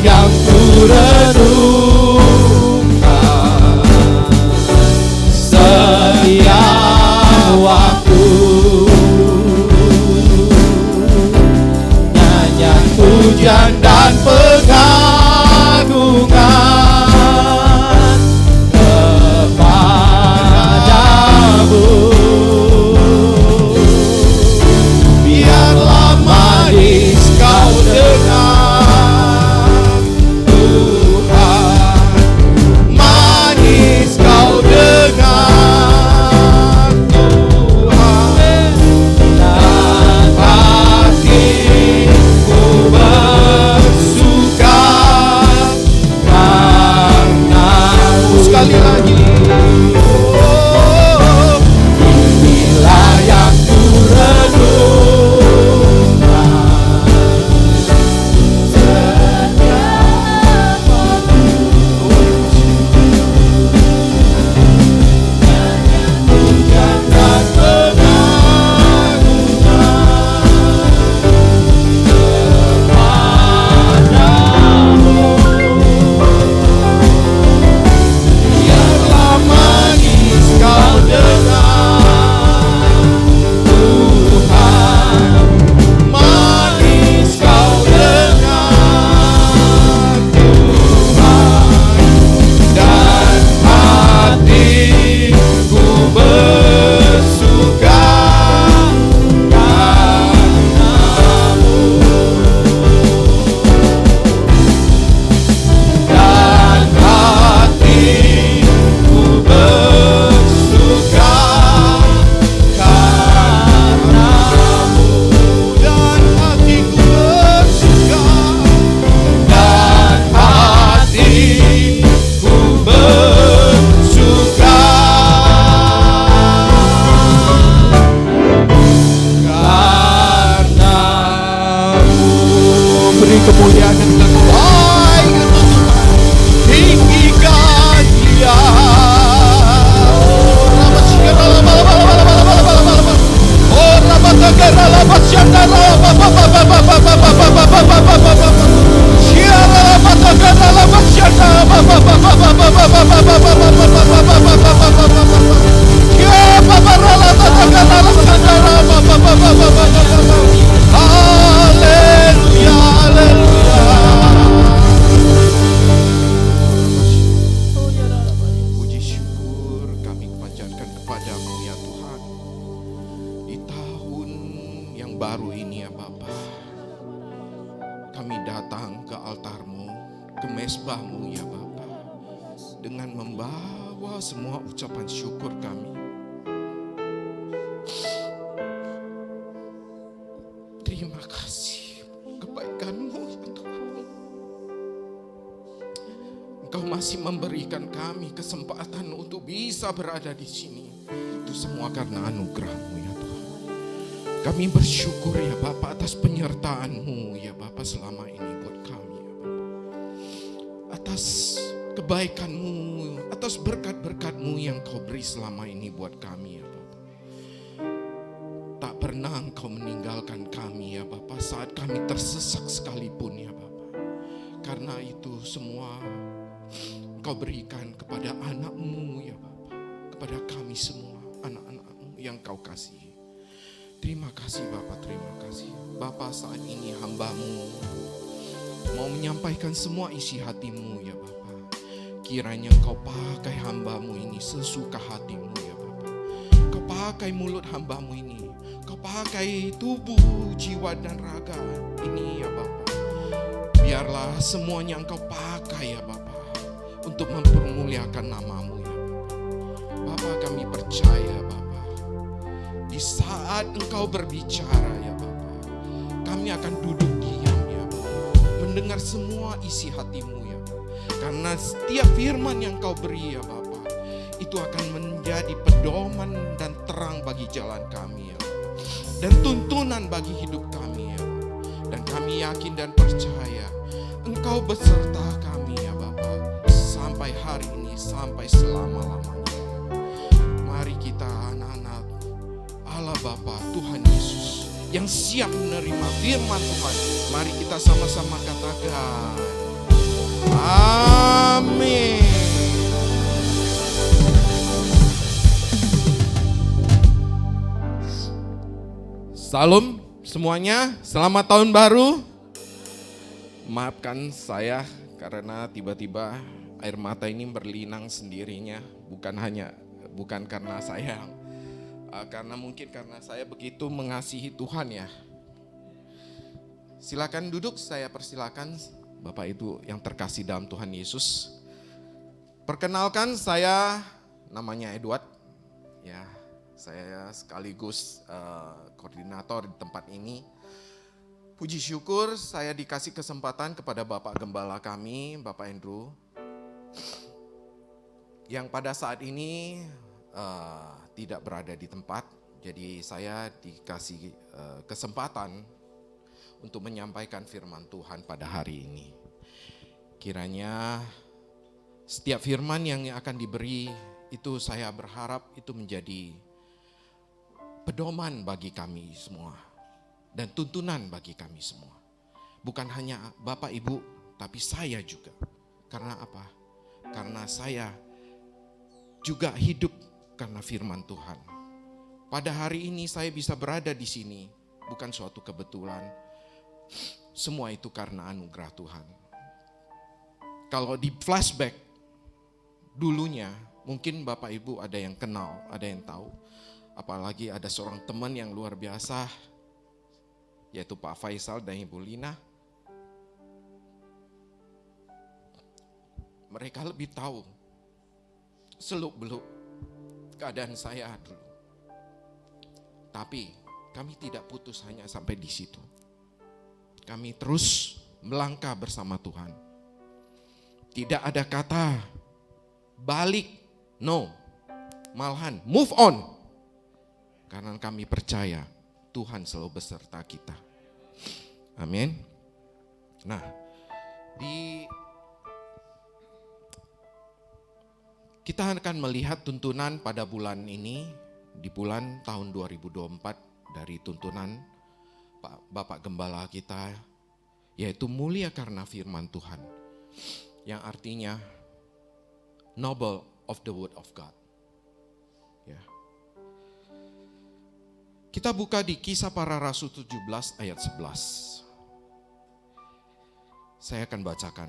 yang ku renungkan setiap waktu. Nyanyian pujian dan pengagungan kepadamu. Biarlah manis kau dengar Tuhan, manis kau dengar Tuhan, dan hatiku bersuka karenamu. Sekali lagi, oh, inilah yang ku renungkan setiap waktu. Pujian dan pengagungan kepadamu. Biarlah manis kau dengar Tuhan, manis kau dengar Tuhan, dan hatiku bersuka karenamu, dan hatiku bersuka karenamu, dan hatiku bersuka, dan hatiku bersuka karenamu. Beri kemuliaan dan kebaikan untuk Tuhan, tinggikan Dia. Haleluya, haleluya. Puji syukur kami panjatkan kepadamu ya Tuhan, di tahun yang baru ini ya Bapa. Kami datang ke altar-Mu, ke mezbah-Mu ya Bapa, dengan membawa semua ucapan syukur kami. Terima kasih kebaikan-Mu ya Tuhan. Engkau masih memberikan kami kesempatan untuk bisa berada di sini. Itu semua karena anugerah-Mu ya Tuhan. Kami bersyukur ya Bapa atas penyertaan-Mu ya Bapa selama ini buat kami ya Bapa. Atas kebaikan-Mu, atas berkat-berkat-Mu yang Kau beri selama ini buat kami ya Bapa. Tak pernah Engkau meninggalkan kami ya Bapa saat kami tersesak sekalipun ya Bapa. Karena itu semua Engkau berikan kepada anak-Mu ya Bapa, kepada kami semua anak-anak-Mu yang Kau kasihi. Terima kasih Bapa, terima kasih Bapa. Saat ini hamba-Mu mau menyampaikan semua isi hati-Mu ya Bapa. Kiranya Engkau pakai hamba-Mu ini sesuka hati-Mu ya Bapa. Kau pakai mulut hamba-Mu ini, Kau pakai tubuh, jiwa dan raga ini ya Bapa. Biarlah semuanya Engkau pakai ya Bapa, untuk mempermuliakan nama-Mu ya Bapa. Bapa, kami percaya Bapa, di saat Engkau berbicara ya Bapa, kami akan duduk diam ya Bapa, mendengar semua isi hati-Mu ya Bapa. Karena setiap firman yang Kau beri ya Bapa, itu akan menjadi pedoman dan terang bagi jalan kami ya Bapa, dan tuntunan bagi hidup kami ya Bapa. Dan kami yakin dan percaya Engkau beserta kami ya Bapa, sampai hari ini, sampai selama-lamanya. Mari kita anak-anak Allah Bapa, Tuhan Yesus yang siap menerima firman Tuhan. Mari kita sama-sama katakan, Salam semuanya, selamat tahun baru. Maafkan saya karena tiba-tiba air mata ini berlinang sendirinya. Bukan karena saya, karena mungkin karena saya begitu mengasihi Tuhan ya. Silakan duduk, saya persilakan Bapak Ibu yang terkasih dalam Tuhan Yesus. Perkenalkan, saya namanya Edward. Ya, saya sekaligus koordinator di tempat ini. Puji syukur saya dikasih kesempatan kepada Bapak Gembala kami, Bapak Andrew, yang pada saat ini tidak berada di tempat. Jadi saya dikasih kesempatan untuk menyampaikan firman Tuhan pada hari ini. Kiranya setiap firman yang akan diberi itu saya berharap itu menjadi pedoman bagi kami semua dan tuntunan bagi kami semua. Bukan hanya Bapak Ibu, tapi saya juga. Karena apa? Karena saya juga hidup karena firman Tuhan. Pada hari ini saya bisa berada di sini bukan suatu kebetulan. Semua itu karena anugerah Tuhan. Kalau di flashback dulunya, mungkin Bapak Ibu ada yang kenal, ada yang tahu. Apalagi ada seorang teman yang luar biasa, yaitu Pak Faisal dan Ibu Lina. Mereka lebih tahu seluk-beluk keadaan saya dulu. Tapi kami tidak putus hanya sampai di situ. Kami terus melangkah bersama Tuhan. Tidak ada kata balik, no. Malahan move on. Karena kami percaya Tuhan selalu beserta kita. Amin. Nah, kita akan melihat tuntunan pada bulan ini, di bulan tahun 2024 dari tuntunan Bapak Gembala kita, yaitu mulia karena firman Tuhan. Yang artinya noble of the word of God. Ya. Kita buka di Kisah Para Rasul 17 ayat 11. Saya akan bacakan.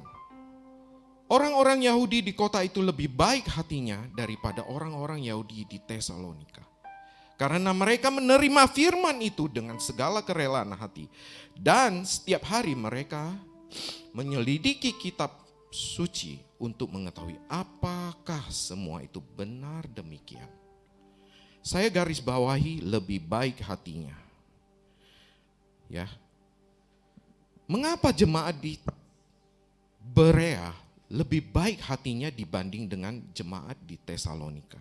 Orang-orang Yahudi di kota itu lebih baik hatinya daripada orang-orang Yahudi di Tesalonika. Karena mereka menerima firman itu dengan segala kerelaan hati. Dan setiap hari mereka menyelidiki kitab suci untuk mengetahui apakah semua itu benar demikian. Saya garis bawahi lebih baik hatinya. Ya. Mengapa jemaat di Berea lebih baik hatinya dibanding dengan jemaat di Tesalonika?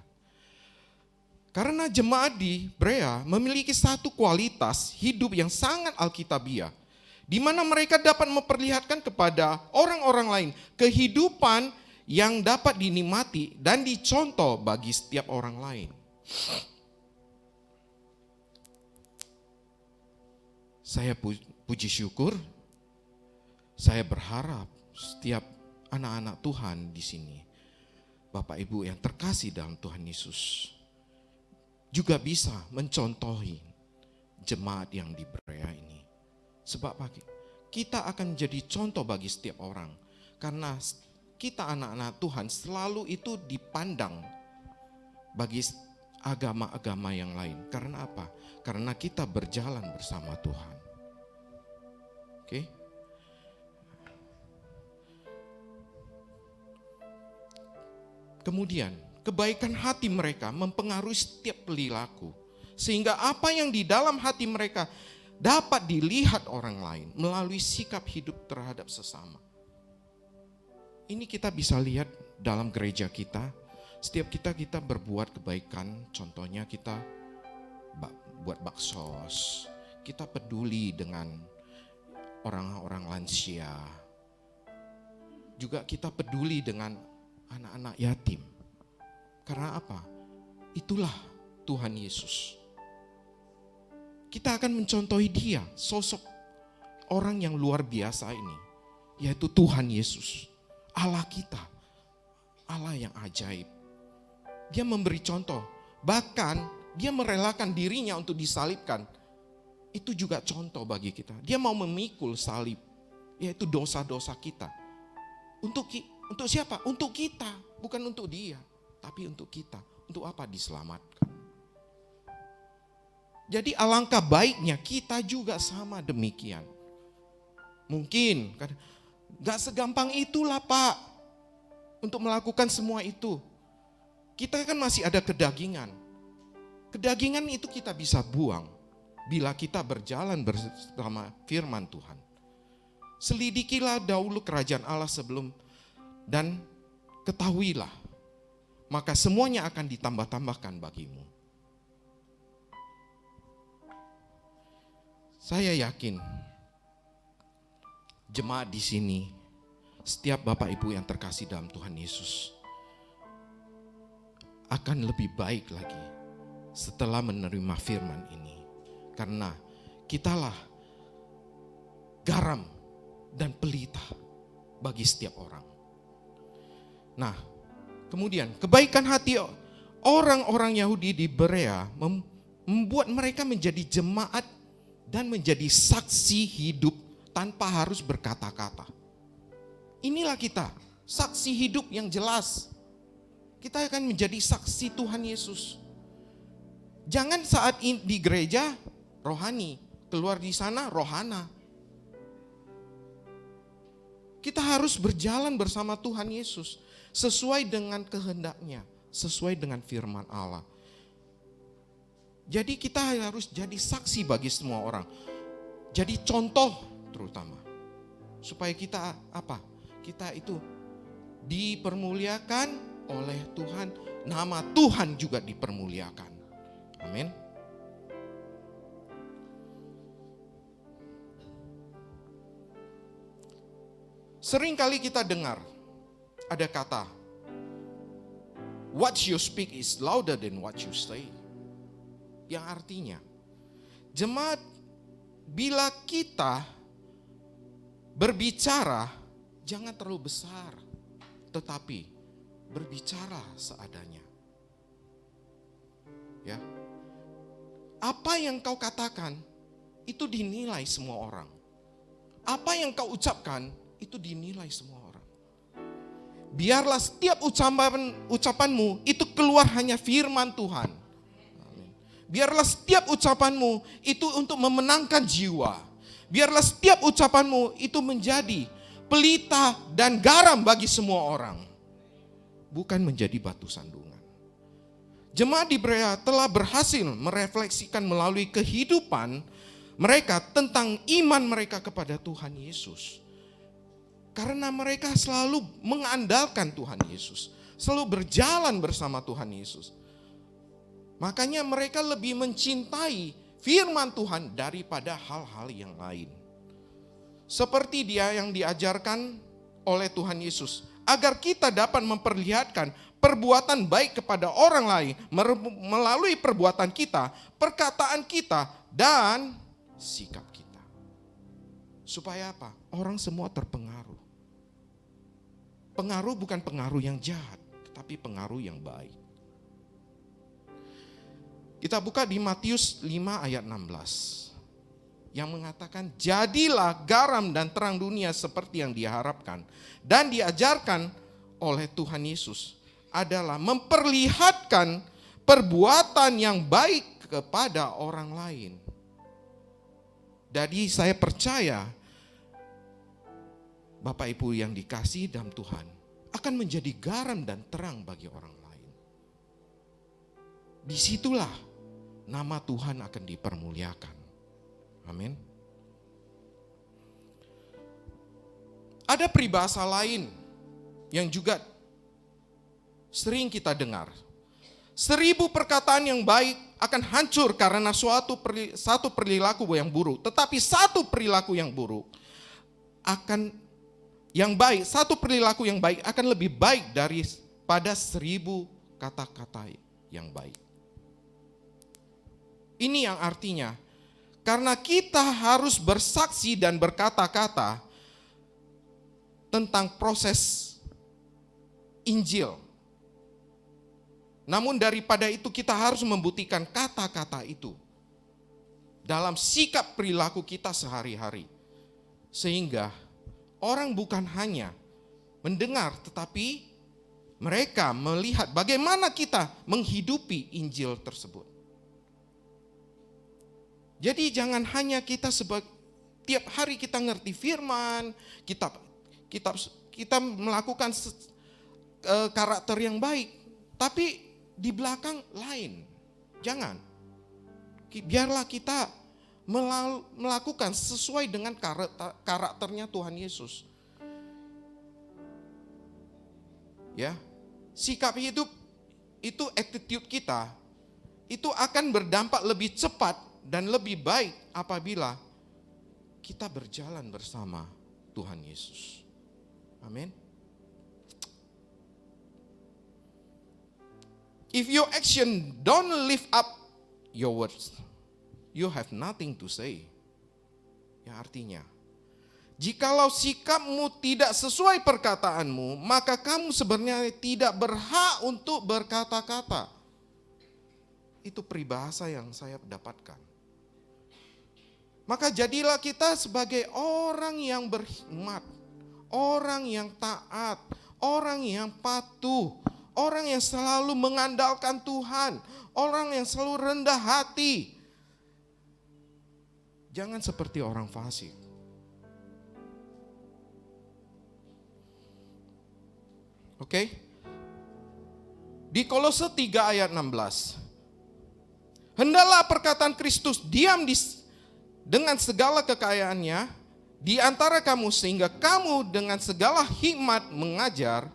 Karena jemaat di Berea memiliki satu kualitas hidup yang sangat alkitabiah, di mana mereka dapat memperlihatkan kepada orang-orang lain kehidupan yang dapat dinikmati dan dicontoh bagi setiap orang lain. Saya puji syukur, saya berharap setiap anak-anak Tuhan di sini, Bapak Ibu yang terkasih dalam Tuhan Yesus, juga bisa mencontohi jemaat yang di Berea ini. Sebab kita akan jadi contoh bagi setiap orang. Karena kita anak-anak Tuhan selalu itu dipandang bagi agama-agama yang lain. Karena apa? Karena kita berjalan bersama Tuhan. Oke? Kemudian kebaikan hati mereka mempengaruhi setiap perilaku. Sehingga apa yang di dalam hati mereka dapat dilihat orang lain melalui sikap hidup terhadap sesama. Ini kita bisa lihat dalam gereja kita. Setiap kita berbuat kebaikan, contohnya kita buat baksos, kita peduli dengan orang-orang lansia, juga kita peduli dengan anak-anak yatim. Karena apa? Itulah Tuhan Yesus. Kita akan mencontohi dia, sosok orang yang luar biasa ini, yaitu Tuhan Yesus, Allah kita, Allah yang ajaib. Dia memberi contoh, bahkan dia merelakan dirinya untuk disalibkan. itu juga contoh bagi kita. Dia mau memikul salib, yaitu dosa-dosa kita. Untuk siapa? Untuk kita, bukan untuk dia, tapi untuk kita. Untuk apa? Diselamatkan. Jadi alangkah baiknya kita juga sama demikian. Mungkin gak segampang itulah Pak untuk melakukan semua itu. Kita kan masih ada kedagingan. Kedagingan itu kita bisa buang bila kita berjalan bersama firman Tuhan. Selidikilah dahulu kerajaan Allah sebelum, dan ketahuilah, maka semuanya akan ditambah-tambahkan bagimu. Saya yakin jemaat di sini, setiap Bapak Ibu yang terkasih dalam Tuhan Yesus, akan lebih baik lagi setelah menerima firman ini. Karena kitalah garam dan pelita bagi setiap orang. Nah, kemudian kebaikan hati orang-orang Yahudi di Berea membuat mereka menjadi jemaat dan menjadi saksi hidup tanpa harus berkata-kata. Inilah kita, saksi hidup yang jelas. Kita akan menjadi saksi Tuhan Yesus. Jangan saat di gereja rohani, keluar di sana rohana. Kita harus berjalan bersama Tuhan Yesus sesuai dengan kehendaknya, sesuai dengan firman Allah. Jadi kita harus jadi saksi bagi semua orang. Jadi contoh terutama. Supaya kita apa? Kita itu dipermuliakan oleh Tuhan, nama Tuhan juga dipermuliakan. Amin. Sering kali kita dengar ada kata, what you speak is louder than what you say. Yang artinya, jemaat, bila kita berbicara, jangan terlalu besar, tetapi berbicara seadanya. Ya, apa yang kau katakan itu dinilai semua orang. Apa yang kau ucapkan itu dinilai semua orang. Biarlah setiap ucapanmu itu keluar hanya firman Tuhan. Amin. Biarlah setiap ucapanmu itu untuk memenangkan jiwa. Biarlah setiap ucapanmu itu menjadi pelita dan garam bagi semua orang, bukan menjadi batu sandungan. Jemaat di Berea telah berhasil merefleksikan melalui kehidupan mereka tentang iman mereka kepada Tuhan Yesus. Karena mereka selalu mengandalkan Tuhan Yesus, selalu berjalan bersama Tuhan Yesus. Makanya mereka lebih mencintai firman Tuhan daripada hal-hal yang lain. Seperti dia yang diajarkan oleh Tuhan Yesus, agar kita dapat memperlihatkan perbuatan baik kepada orang lain melalui perbuatan kita, perkataan kita, dan sikap kita. Supaya apa? Orang semua terpengaruh. Pengaruh bukan pengaruh yang jahat, tetapi pengaruh yang baik. Kita buka di Matius 5 ayat 16. Yang mengatakan, jadilah garam dan terang dunia seperti yang diharapkan dan diajarkan oleh Tuhan Yesus adalah memperlihatkan perbuatan yang baik kepada orang lain. Jadi saya percaya Bapak Ibu yang dikasihi dalam Tuhan akan menjadi garam dan terang bagi orang lain. Disitulah nama Tuhan akan dipermuliakan. Amin. Ada peribahasa lain yang juga sering kita dengar. 1000 perkataan yang baik akan hancur karena satu perilaku yang buruk. Tetapi satu perilaku yang buruk satu perilaku yang baik akan lebih baik daripada 1000 kata-kata yang baik. Ini yang artinya, karena kita harus bersaksi dan berkata-kata tentang proses Injil. Namun daripada itu kita harus membuktikan kata-kata itu dalam sikap perilaku kita sehari-hari. Sehingga orang bukan hanya mendengar, tetapi mereka melihat bagaimana kita menghidupi Injil tersebut. Jadi jangan hanya kita tiap hari kita ngerti firman, kita melakukan karakter yang baik, tapi di belakang lain. Jangan. Biarlah kita melakukan sesuai dengan karakternya Tuhan Yesus. Ya, sikap hidup itu, attitude kita itu akan berdampak lebih cepat dan lebih baik apabila kita berjalan bersama Tuhan Yesus. Amin. If your action don't lift up your words, you have nothing to say. Ya, artinya, jikalau sikapmu tidak sesuai perkataanmu, maka kamu sebenarnya tidak berhak untuk berkata-kata. Itu peribahasa yang saya dapatkan. Maka jadilah kita sebagai orang yang berhikmat, orang yang taat, orang yang patuh, orang yang selalu mengandalkan Tuhan, orang yang selalu rendah hati. Jangan seperti orang fasik. Oke? Di Kolose 3 ayat 16. Hendaklah perkataan Kristus diam dengan segala kekayaannya di antara kamu, sehingga kamu dengan segala hikmat mengajar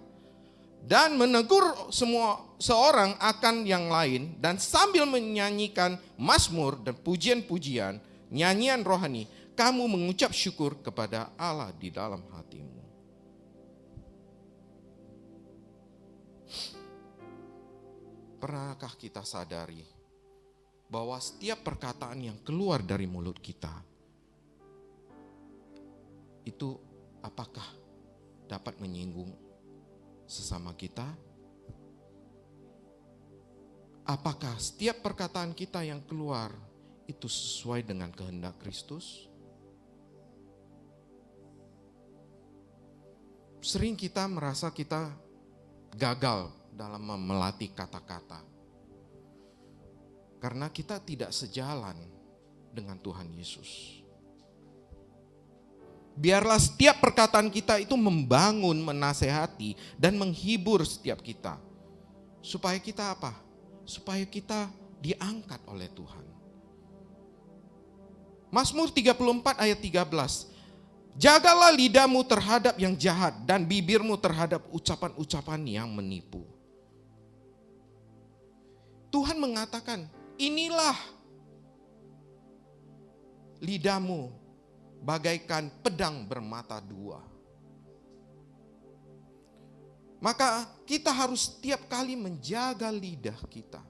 dan menegur seorang akan yang lain, dan sambil menyanyikan mazmur dan pujian-pujian, nyanyian rohani, kamu mengucap syukur kepada Allah di dalam hatimu. Pernahkah kita sadari bahwa setiap perkataan yang keluar dari mulut kita itu apakah dapat menyinggung sesama kita? Apakah setiap perkataan kita yang keluar itu sesuai dengan kehendak Kristus? Sering kita merasa kita gagal dalam melatih kata-kata, karena kita tidak sejalan dengan Tuhan Yesus. Biarlah setiap perkataan kita itu membangun, menasehati, dan menghibur setiap kita. Supaya kita apa? Supaya kita diangkat oleh Tuhan. Mazmur 34 ayat 13. Jagalah lidahmu terhadap yang jahat dan bibirmu terhadap ucapan-ucapan yang menipu. Tuhan mengatakan, inilah lidahmu bagaikan pedang bermata dua. Maka kita harus setiap kali menjaga lidah kita.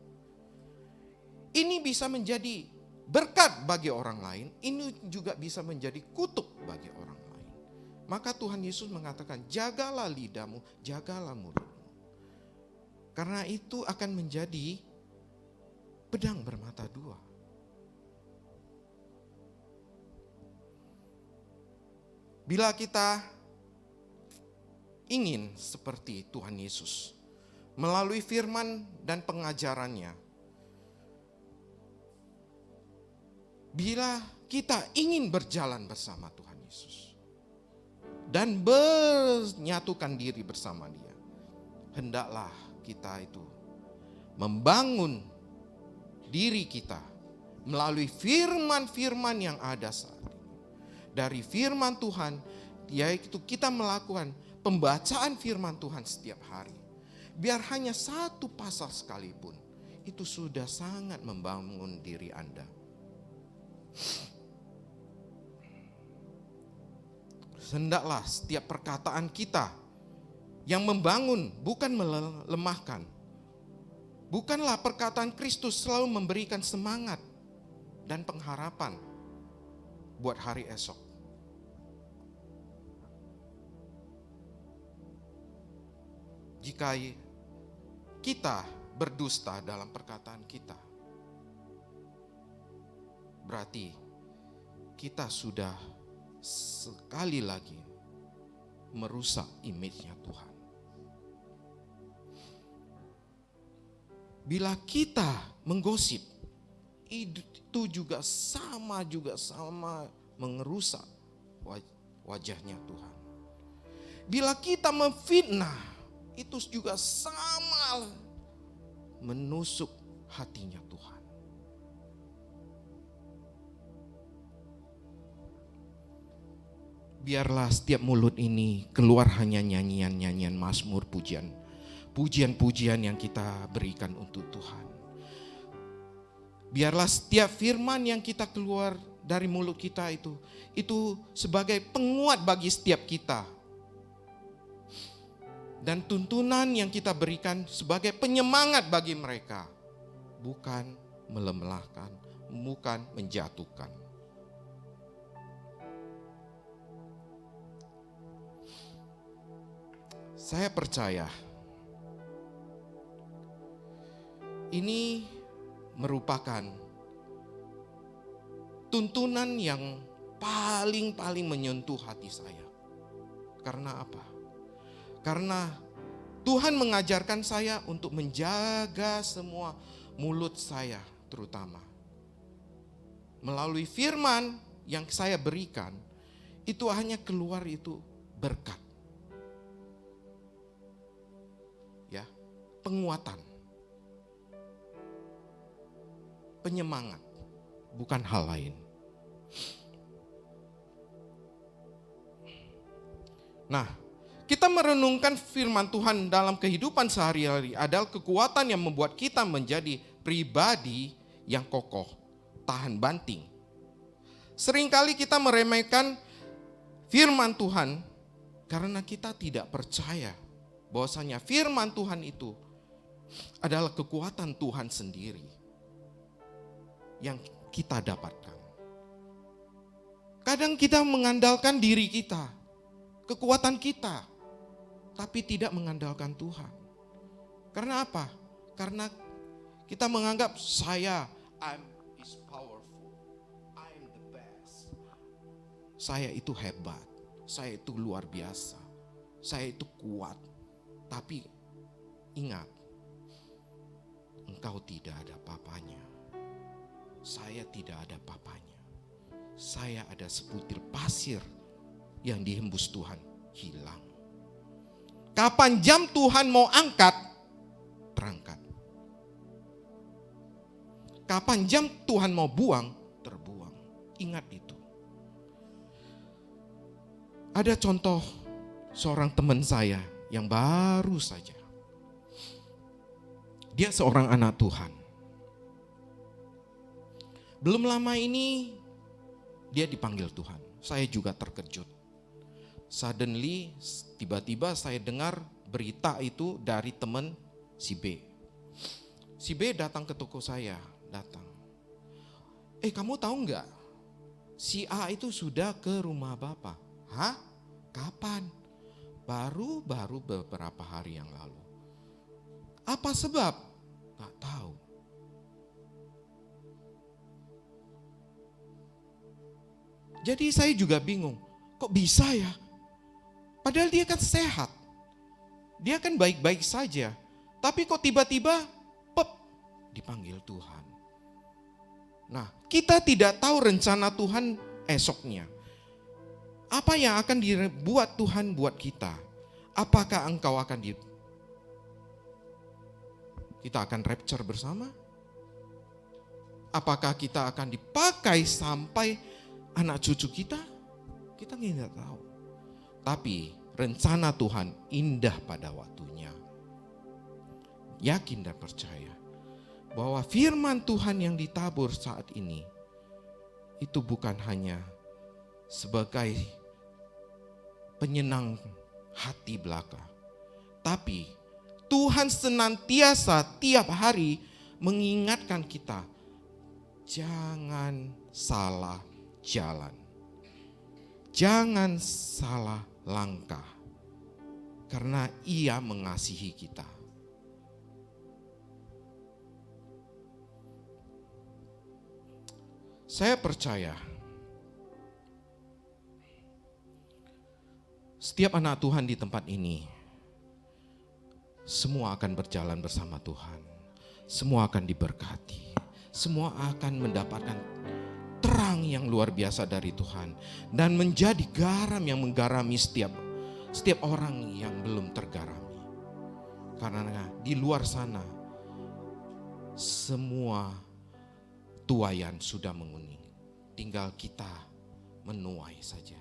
Ini bisa menjadi berkat bagi orang lain, ini juga bisa menjadi kutuk bagi orang lain. Maka Tuhan Yesus mengatakan, jagalah lidahmu, jagalah mulutmu. Karena itu akan menjadi pedang bermata dua. Bila kita ingin seperti Tuhan Yesus melalui firman dan pengajarannya, bila kita ingin berjalan bersama Tuhan Yesus dan menyatukan diri bersama Dia, hendaklah kita itu membangun diri kita melalui firman-firman yang ada saat ini. Dari firman Tuhan, yaitu kita melakukan pembacaan firman Tuhan setiap hari. Biar hanya satu pasal sekalipun, itu sudah sangat membangun diri Anda. Hendaklah setiap perkataan kita yang membangun, bukan melemahkan. Bukanlah perkataan Kristus selalu memberikan semangat dan pengharapan buat hari esok. Jika kita berdusta dalam perkataan kita, berarti kita sudah sekali lagi merusak image-nya Tuhan. Bila kita menggosip, itu juga sama mengerusak wajahnya Tuhan. Bila kita memfitnah, itu juga sama menusuk hatinya Tuhan. Biarlah setiap mulut ini keluar hanya nyanyian-nyanyian mazmur, pujian-pujian yang kita berikan untuk Tuhan. Biarlah setiap firman yang kita keluar dari mulut kita itu sebagai penguat bagi setiap kita. Dan tuntunan yang kita berikan sebagai penyemangat bagi mereka. Bukan melemahkan, bukan menjatuhkan. Saya percaya ini merupakan tuntunan yang paling menyentuh hati saya. Karena apa? Karena Tuhan mengajarkan saya untuk menjaga semua mulut saya terutama. Melalui firman yang saya berikan, itu hanya keluar itu berkat. Ya, penguatan. Penyemangat, bukan hal lain. Nah, kita merenungkan firman Tuhan dalam kehidupan sehari-hari adalah kekuatan yang membuat kita menjadi pribadi yang kokoh, tahan banting. Seringkali kita meremehkan firman Tuhan karena kita tidak percaya bahwasanya firman Tuhan itu adalah kekuatan Tuhan sendiri yang kita dapatkan. Kadang kita mengandalkan diri kita, kekuatan kita, tapi tidak mengandalkan Tuhan. Karena apa? Karena kita menganggap I'm is powerful, I'm the best. Saya itu hebat, saya itu luar biasa, saya itu kuat. Tapi ingat, engkau tidak ada papanya. Saya tidak ada papanya. Saya ada sebutir pasir yang dihembus Tuhan hilang. Kapan jam Tuhan mau angkat, terangkat. Kapan jam Tuhan mau buang, terbuang. Ingat itu. Ada contoh seorang teman saya yang baru saja. Dia seorang anak Tuhan. Belum lama ini dia dipanggil Tuhan. Saya juga terkejut. Suddenly, tiba-tiba saya dengar berita itu dari teman si B. Si B datang ke toko saya, datang. Kamu tahu nggak? Si A itu sudah ke rumah Bapak. Hah? Kapan? Baru beberapa hari yang lalu. Apa sebab? Nggak tahu. Jadi saya juga bingung. Kok bisa ya? Padahal dia kan sehat. Dia kan baik-baik saja. Tapi kok tiba-tiba dipanggil Tuhan. Nah, kita tidak tahu rencana Tuhan esoknya. Apa yang akan dibuat Tuhan buat kita? Apakah engkau akan kita akan rapture bersama? Apakah kita akan dipakai sampai anak cucu kita? Kita tidak tahu. Tapi rencana Tuhan indah pada waktunya. Yakin dan percaya bahwa firman Tuhan yang ditabur saat ini itu bukan hanya sebagai penyenang hati belaka, tapi Tuhan senantiasa tiap hari mengingatkan kita, jangan salah jalan, jangan salah langkah, karena Ia mengasihi kita. Saya percaya setiap anak Tuhan di tempat ini, semua akan berjalan bersama Tuhan. Semua akan diberkati. Semua akan mendapatkan terang yang luar biasa dari Tuhan. Dan menjadi garam yang menggarami setiap orang yang belum tergarami. Karena di luar sana, semua tuaian sudah menguning. Tinggal kita menuai saja.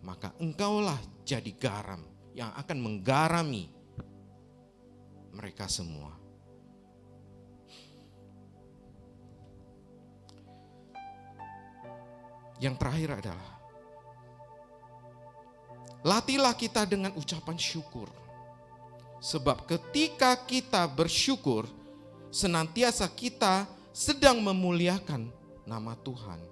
Maka engkaulah jadi garam yang akan menggarami mereka semua. Yang terakhir adalah, latihlah kita dengan ucapan syukur. Sebab ketika kita bersyukur, senantiasa kita sedang memuliakan nama Tuhan.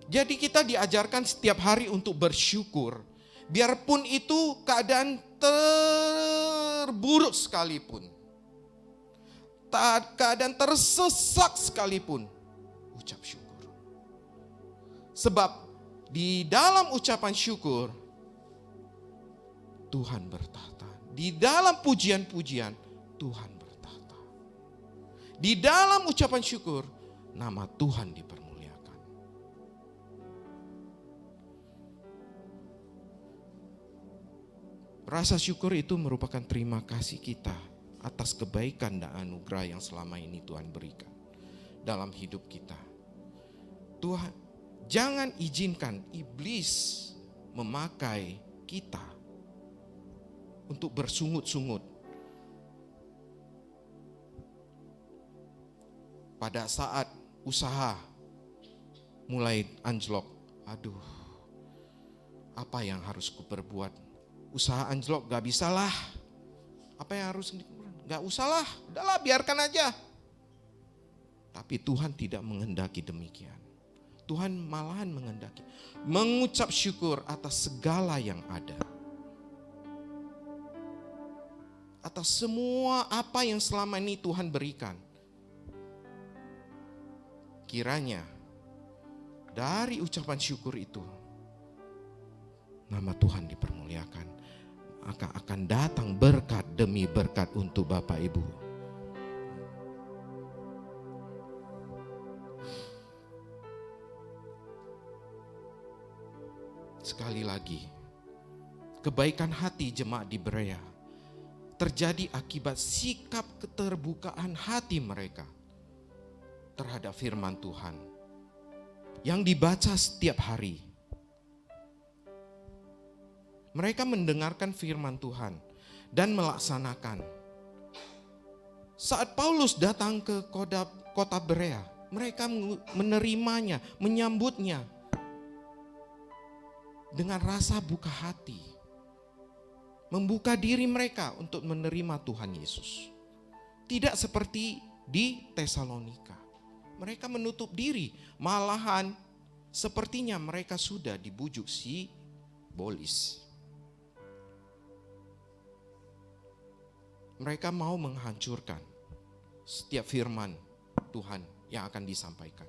Jadi kita diajarkan setiap hari untuk bersyukur. Biarpun itu keadaan terburuk sekalipun. Keadaan tersesak sekalipun. Ucap syukur. Sebab di dalam ucapan syukur, Tuhan bertahta. Di dalam pujian-pujian, Tuhan bertahta. Di dalam ucapan syukur, nama Tuhan dipermuliakan. Rasa syukur itu merupakan terima kasih kita atas kebaikan dan anugerah yang selama ini Tuhan berikan dalam hidup kita. Tuhan, jangan izinkan iblis memakai kita untuk bersungut-sungut. Pada saat usaha mulai anjlok, aduh, apa yang harus kuperbuat? Usaha anjlok, gak bisa lah. Apa yang harus dikurang? Gak usah lah, udahlah biarkan aja. Tapi Tuhan tidak menghendaki demikian. Tuhan malahan menghendaki mengucap syukur atas segala yang ada. Atas semua apa yang selama ini Tuhan berikan. Kiranya dari ucapan syukur itu, nama Tuhan dipermuliakan. Maka akan datang berkat demi berkat untuk Bapak Ibu. Sekali lagi, kebaikan hati jemaat di Berea terjadi akibat sikap keterbukaan hati mereka terhadap firman Tuhan yang dibaca setiap hari. Mereka mendengarkan firman Tuhan dan melaksanakan. Saat Paulus datang ke kota Berea, mereka menerimanya, menyambutnya dengan rasa buka hati. Membuka diri mereka untuk menerima Tuhan Yesus. Tidak seperti di Tesalonika. Mereka menutup diri, malahan sepertinya mereka sudah dibujuk si Bolis. Mereka mau menghancurkan setiap firman Tuhan yang akan disampaikan.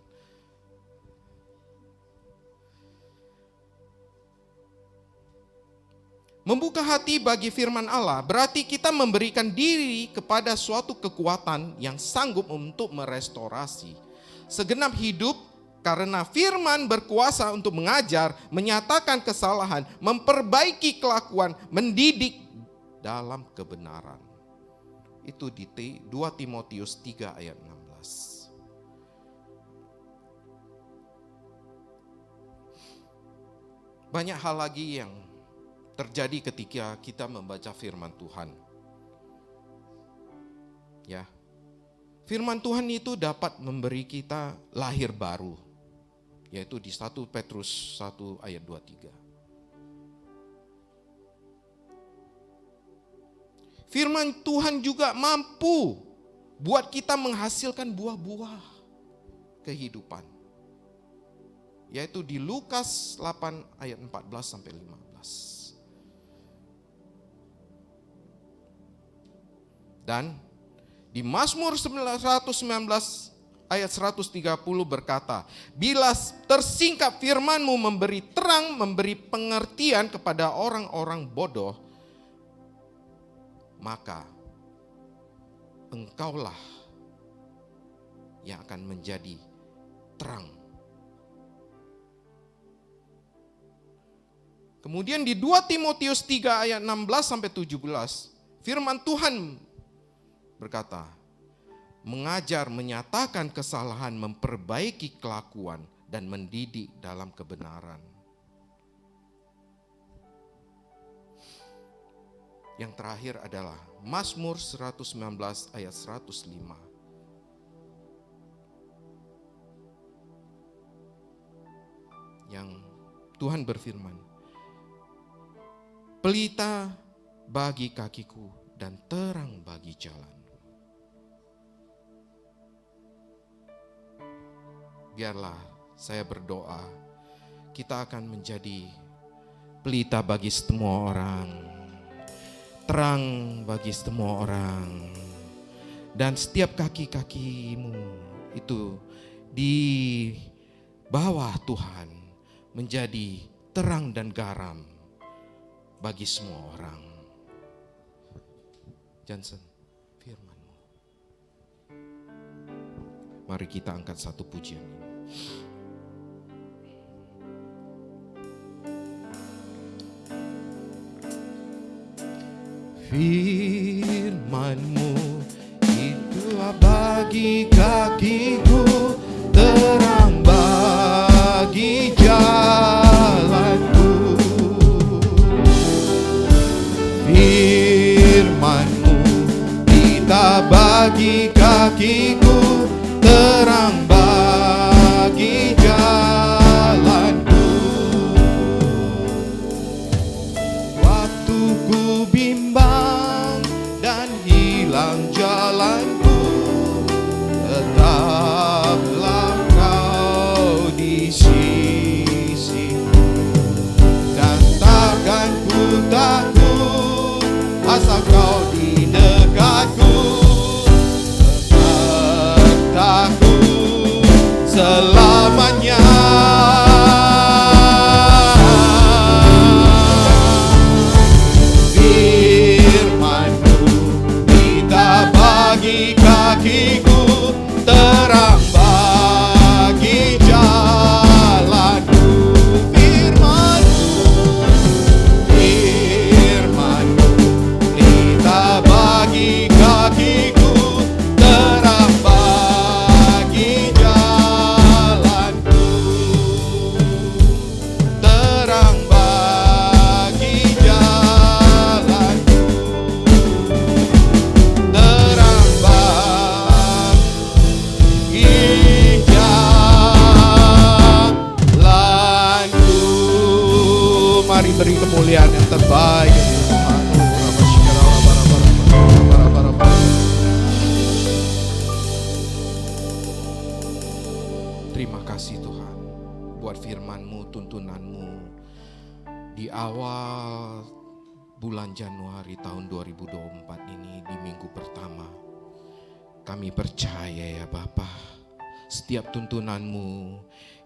Membuka hati bagi firman Allah berarti kita memberikan diri kepada suatu kekuatan yang sanggup untuk merestorasi segenap hidup, karena firman berkuasa untuk mengajar, menyatakan kesalahan, memperbaiki kelakuan, mendidik dalam kebenaran. Itu di 2 Timotius 3 ayat 16. Banyak hal lagi yang terjadi ketika kita membaca firman Tuhan. Ya. Firman Tuhan itu dapat memberi kita lahir baru. Yaitu di 1 Petrus 1 ayat 23. Firman Tuhan juga mampu buat kita menghasilkan buah-buah kehidupan. Yaitu di Lukas 8 ayat 14 sampai 15. Dan di Mazmur 119 ayat 130 berkata, bila tersingkap firman-Mu memberi terang, memberi pengertian kepada orang-orang bodoh, maka Engkaulah yang akan menjadi terang. Kemudian di 2 Timotius 3 ayat 16-17, firman Tuhan berkata, mengajar, menyatakan kesalahan, memperbaiki kelakuan, dan mendidik dalam kebenaran. Yang terakhir adalah Mazmur 119 ayat 105. Yang Tuhan berfirman, pelita bagi kakiku dan terang bagi jalan. Biarlah saya berdoa, kita akan menjadi pelita bagi semua orang, terang bagi semua orang, dan setiap kaki-kakimu itu di bawah Tuhan menjadi terang dan garam bagi semua orang. Johnson, firman-Mu. Mari kita angkat satu pujian ini. Firman-Mu itulah bagi kakiku, terang bagi jalanku. Firman-Mu kita bagi kakiku, terang bagi jalanku. Waktu ku bimbang dan hilang jalanku, tetaplah Kau di sisiku, dan takkan ku takut asal Kau di dekatku. Sertaku selamanya. Firman-Mu kita bagi kakiku, terang bagi jalanku. Firman-Mu kita bagi kakiku, terang bagi jalanku. Terang bagi jalanku. Terang bagi jalanku. Mari beri kemuliaan yang terbaik bagi Tuhan. Terima kasih Tuhan buat firman-Mu, tuntunan-Mu di awal bulan Januari tahun 2024 ini, di minggu pertama. Kami percaya ya Bapa, setiap tuntunan-Mu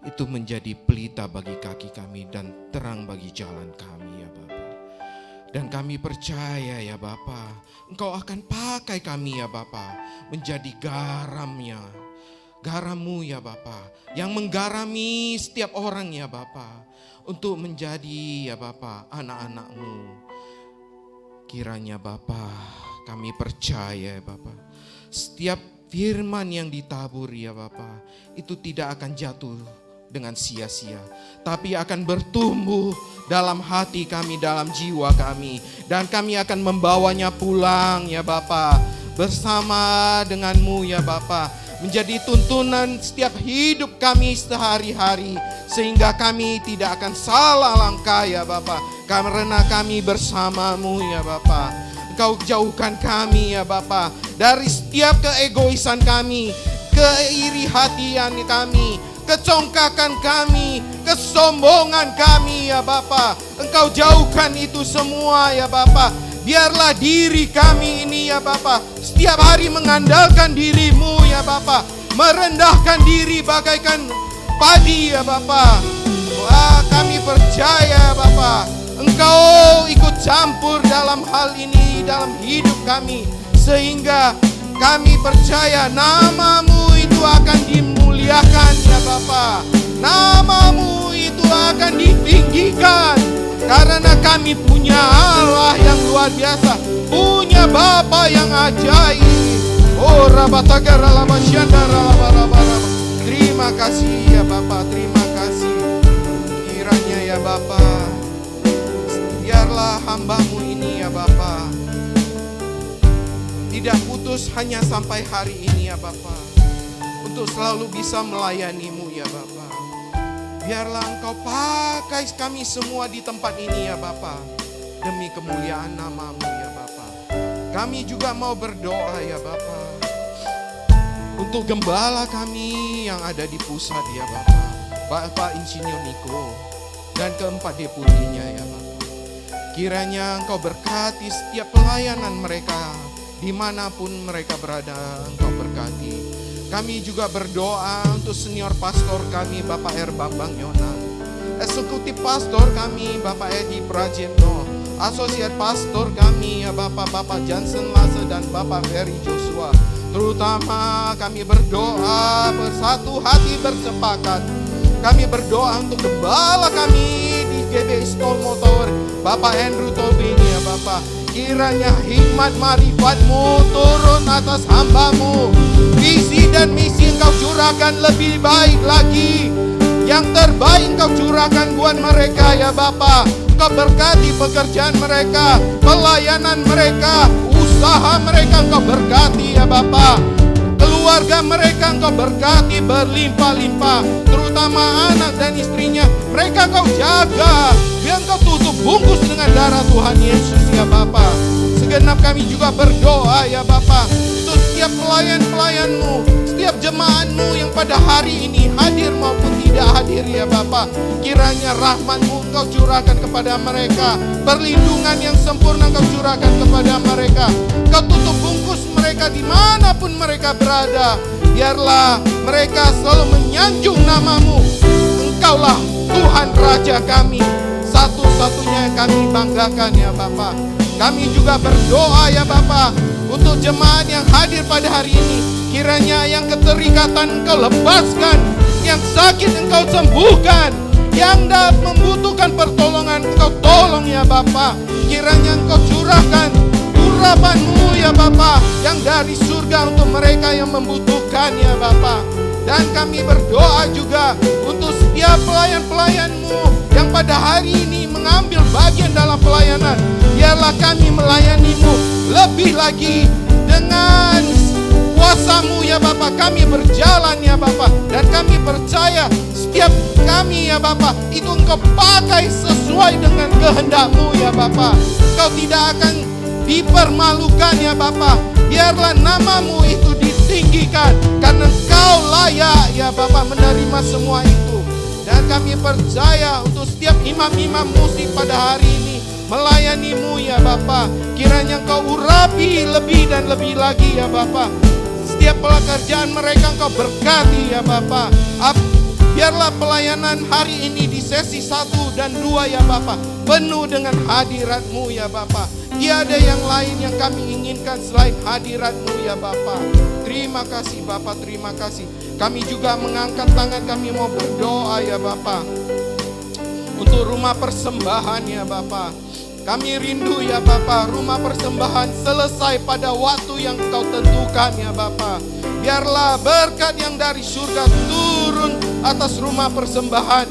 itu menjadi pelita bagi kaki kami dan terang bagi jalan kami ya Bapa. Dan kami percaya ya Bapa, Engkau akan pakai kami ya Bapa menjadi garamnya. Garam-Mu ya Bapa, yang menggarami setiap orang ya Bapa, untuk menjadi ya Bapa anak-anak-Mu. Kiranya Bapa, kami percaya ya Bapa, setiap firman yang ditabur ya Bapa, itu tidak akan jatuh dengan sia-sia, tapi akan bertumbuh dalam hati kami, dalam jiwa kami, dan kami akan membawanya pulang ya Bapa, bersama dengan-Mu ya Bapa, menjadi tuntunan setiap hidup kami sehari-hari, sehingga kami tidak akan salah langkah ya Bapa, karena kami bersama-Mu ya Bapa. Engkau jauhkan kami ya Bapa dari setiap keegoisan kami, keirihatian kami, kecongkakan kami, kesombongan kami ya Bapa. Engkau jauhkan itu semua ya Bapa. Biarlah diri kami ini ya Bapa setiap hari mengandalkan diri-Mu ya Bapa. merendahkan diri bagaikan padi ya Bapa. Wah, kami percaya Bapa, Engkau ikut campur dalam hal ini, dalam hidup kami, sehingga kami percaya nama-Mu itu akan dimuliakan ya Bapa. Nama-Mu itu akan ditinggikan, karena kami punya Allah yang luar biasa, punya Bapa yang ajaib. Oh rabatagara labasyandara labarabara. Terima kasih ya Bapa, terima kasih. Kiranya ya Bapa, biarlah hamba-Mu ini ya Bapa tidak putus hanya sampai hari ini ya Bapa, untuk selalu bisa melayani-Mu ya Bapa. Biarlah Engkau pakai kami semua di tempat ini ya Bapa, demi kemuliaan nama-Mu ya Bapa. Kami juga mau berdoa ya Bapa untuk gembala kami yang ada di pusat ya Bapa, Bapak Insinyur Niko dan keempat deputinya ya Bapa. Kiranya Engkau berkati setiap pelayanan mereka, dimanapun mereka berada, Engkau berkati. Kami juga berdoa untuk senior pastor kami Bapak R. Bambang Yonan, eksekutif pastor kami Bapak Edi Prajemno, asosiat pastor kami ya Bapak Jansen Lase dan Bapak Ferry Joshua. Terutama kami berdoa bersatu hati bersepakat. Kami berdoa untuk gembala kami di GBI Stolmo Tower, Bapak Andrew Tobin ya Bapak. Kiranya hikmat marifat-Mu turun atas hamba-Mu. Visi dan misi Engkau curahkan lebih baik lagi. Yang terbaik Engkau curahkan buat mereka ya Bapa. Engkau berkati pekerjaan mereka, pelayanan mereka, usaha mereka Engkau berkati ya Bapa. Keluarga mereka Engkau berkati berlimpah-limpah, terutama anak dan istrinya. Mereka Engkau jaga, biar Engkau tutup bungkus dengan darah Tuhan Yesus ya Bapa. Segenap kami juga berdoa ya Bapa, untuk setiap pelayan-pelayan-Mu, setiap jemaat-Mu yang pada hari ini hadir maupun tidak hadir ya Bapa. Kiranya rahmat-Mu Engkau curahkan kepada mereka, perlindungan yang sempurna Engkau curahkan kepada mereka. Engkau tutup bungkus mereka dimanapun mereka berada. Biarlah mereka selalu menyanjung nama-Mu. Engkaulah Tuhan Raja kami, satu-satunya yang kami banggakan ya Bapa. Kami juga berdoa ya Bapa, untuk jemaat yang hadir pada hari ini. Kiranya yang keterikatan Engkau lepaskan, yang sakit Engkau sembuhkan, yang membutuhkan pertolongan Engkau tolong ya Bapa. Kiranya Engkau curahkan urapan-Mu ya Bapa, yang dari surga untuk mereka yang membutuhkan ya Bapa. Dan kami berdoa juga untuk setiap pelayan-pelayan-Mu yang pada hari ini mengambil bagian dalam pelayanan. Biarlah kami melayani-Mu lebih lagi dengan kuasa-Mu ya Bapa. Kami berjalan ya Bapa, dan kami percaya setiap kami ya Bapa itu Engkau pakai sesuai dengan kehendak-Mu ya Bapa. Engkau tidak akan dipermalukan ya Bapa. Biarlah nama-Mu itu ditinggikan, karena Engkau layak ya Bapa menerima semua itu. Dan kami percaya untuk setiap imam-imam musik pada hari ini melayani-Mu ya Bapa. Kiranya Engkau urapi lebih dan lebih lagi ya Bapa. Setiap pekerjaan mereka Engkau berkati ya Bapa. Biarlah pelayanan hari ini di sesi 1 dan 2 ya Bapa penuh dengan hadirat-Mu ya Bapa. Tiada yang lain yang kami inginkan selain hadirat-Mu ya Bapa. Terima kasih Bapa, terima kasih. Kami juga mengangkat tangan, kami mau berdoa ya Bapa untuk rumah persembahan ya Bapa. Kami rindu ya Bapa, rumah persembahan selesai pada waktu yang Engkau tentukan ya Bapa. Biarlah berkat yang dari surga turun atas rumah persembahan.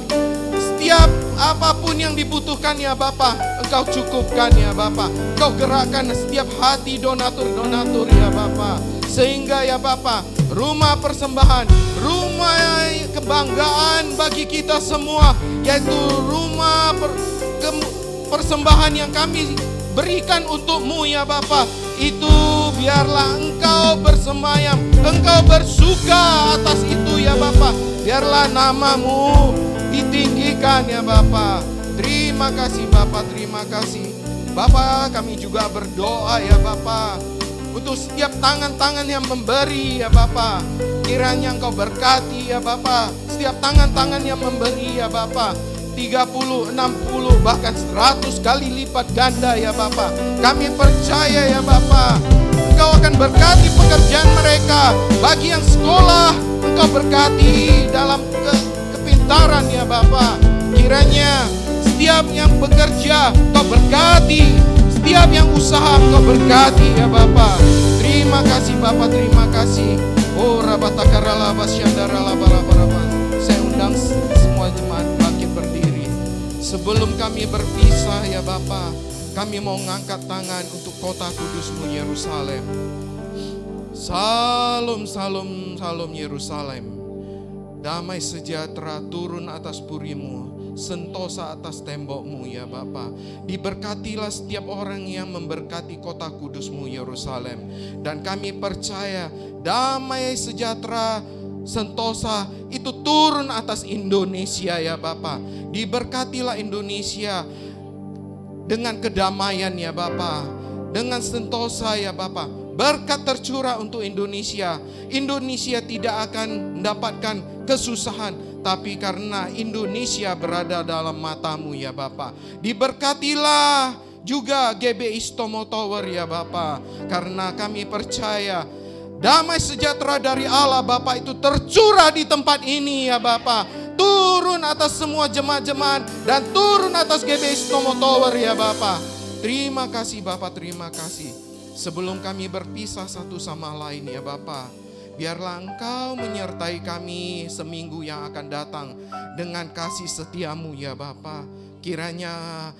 Setiap apapun yang dibutuhkan ya Bapa, Engkau cukupkan ya Bapa. Engkau gerakkan setiap hati donatur-donatur ya Bapa. Sehingga ya Bapa, rumah persembahan, rumah kebanggaan bagi kita semua, yaitu rumah persembahan yang kami berikan untuk-Mu ya Bapa. Itu biarlah Engkau bersemayam, Engkau bersuka atas itu ya Bapa. Biarlah nama-Mu ditinggikan ya Bapa. Terima kasih Bapa, terima kasih Bapa. Kami juga berdoa ya Bapa untuk setiap tangan-tangan yang memberi ya Bapa. Kiranya Engkau berkati ya Bapa, setiap tangan-tangan yang memberi ya Bapa. 30, 60, bahkan 100 kali lipat ganda ya Bapa. Kami percaya ya Bapa, Engkau akan berkati pekerjaan mereka. Bagi yang sekolah, Engkau berkati dalam kepintaran ya Bapa. Kiranya setiap yang bekerja Engkau berkati, setiap yang usaha Engkau berkati ya Bapa. Terima kasih Bapa, terima kasih. Oh rabatakarala basyandara labaraba. Saya undang semua jemaat bangkit berdiri. Sebelum kami berpisah ya Bapa, kami mau ngangkat tangan untuk kota kudus-Mu Yerusalem. Salam, salam, salam Yerusalem. Damai sejahtera turun atas puri-Mu, sentosa atas tembok-Mu ya Bapa. Diberkatilah setiap orang yang memberkati kota kudus-Mu Yerusalem. Dan kami percaya damai sejahtera sentosa itu turun atas Indonesia ya Bapa. Diberkatilah Indonesia dengan kedamaian ya Bapa, dengan sentosa ya Bapa. Berkat tercurah untuk Indonesia. Indonesia tidak akan mendapatkan kesusahan, tapi karena Indonesia berada dalam mata-Mu ya Bapa. Diberkatilah juga GBI Stomo Tower ya Bapa, karena kami percaya damai sejahtera dari Allah Bapa itu tercurah di tempat ini ya Bapa. Turun atas semua jemaat-jemaat dan turun atas GBI Stomo Tower ya Bapa. Terima kasih Bapa, terima kasih. Sebelum kami berpisah satu sama lain ya Bapa, biarlah Engkau menyertai kami seminggu yang akan datang dengan kasih setia-Mu ya Bapa. Kiranya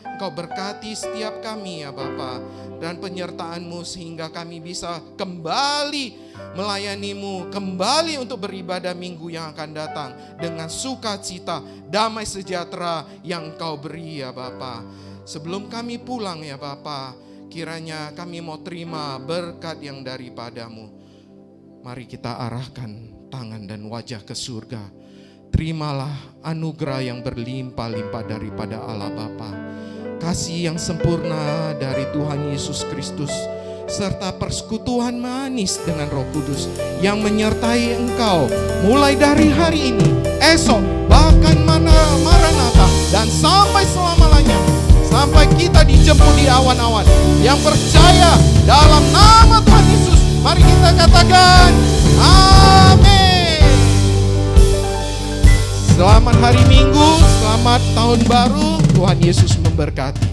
Engkau berkati setiap kami ya Bapa, dan penyertaan-Mu sehingga kami bisa kembali melayani-Mu, kembali untuk beribadah minggu yang akan datang dengan sukacita, damai sejahtera yang Engkau beri ya Bapa. Sebelum kami pulang ya Bapa, kiranya kami mau terima berkat yang daripada-Mu. Mari kita arahkan tangan dan wajah ke surga. Terimalah anugerah yang berlimpah-limpah daripada Allah Bapa, kasih yang sempurna dari Tuhan Yesus Kristus, serta persekutuan manis dengan Roh Kudus yang menyertai engkau mulai dari hari ini, esok, bahkan Maranatha, dan sampai selama-lamanya, sampai kita dijemput di awan-awan. Yang percaya dalam nama Tuhan Yesus, mari kita katakan amin. Selamat hari Minggu, selamat tahun baru, Tuhan Yesus memberkati.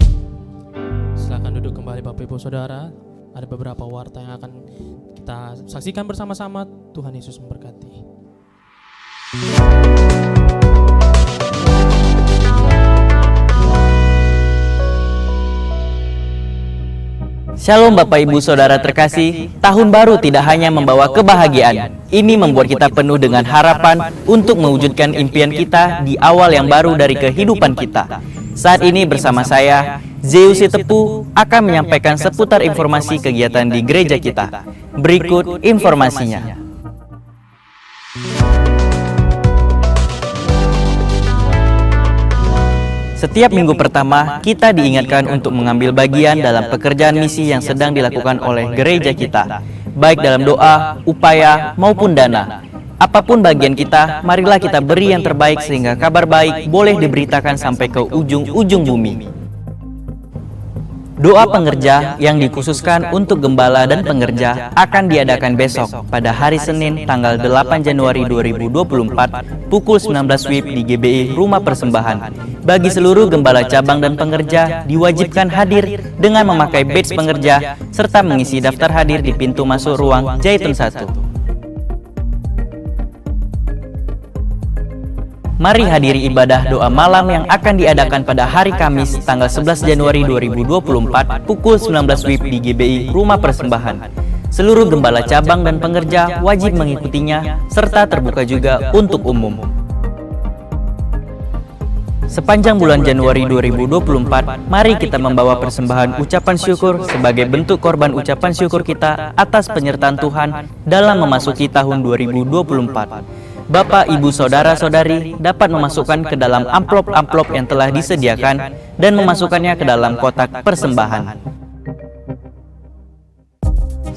Silakan duduk kembali Bapak Ibu Saudara. Ada beberapa warta yang akan kita saksikan bersama-sama. Tuhan Yesus memberkati. Shalom Bapak Ibu Saudara terkasih, tahun baru tidak hanya membawa kebahagiaan. Ini membuat kita penuh dengan harapan untuk mewujudkan impian kita di awal yang baru dari kehidupan kita. Saat ini bersama saya, Zeus Tepu, akan menyampaikan seputar informasi kegiatan di gereja kita. Berikut informasinya. Setiap minggu pertama, kita diingatkan untuk mengambil bagian dalam pekerjaan misi yang sedang dilakukan oleh gereja kita, baik dalam doa, upaya, maupun dana. Apapun bagian kita, marilah kita beri yang terbaik sehingga kabar baik boleh diberitakan sampai ke ujung-ujung bumi. Doa pengerja yang dikhususkan untuk gembala dan pengerja akan diadakan besok pada hari Senin tanggal 8 Januari 2024 pukul 19 WIB di GBI Rumah Persembahan. Bagi seluruh gembala cabang dan pengerja diwajibkan hadir dengan memakai badge pengerja serta mengisi daftar hadir di pintu masuk ruang Jaitun 1. Mari hadiri ibadah doa malam yang akan diadakan pada hari Kamis tanggal 11 Januari 2024 pukul 19 WIB di GBI Rumah Persembahan. Seluruh gembala cabang dan pengerja wajib mengikutinya serta terbuka juga untuk umum. Sepanjang bulan Januari 2024, mari kita membawa persembahan ucapan syukur sebagai bentuk korban ucapan syukur kita atas penyertaan Tuhan dalam memasuki tahun 2024. Bapak, Ibu, Saudara-saudari dapat memasukkan ke dalam amplop-amplop yang telah disediakan dan memasukkannya ke dalam kotak persembahan.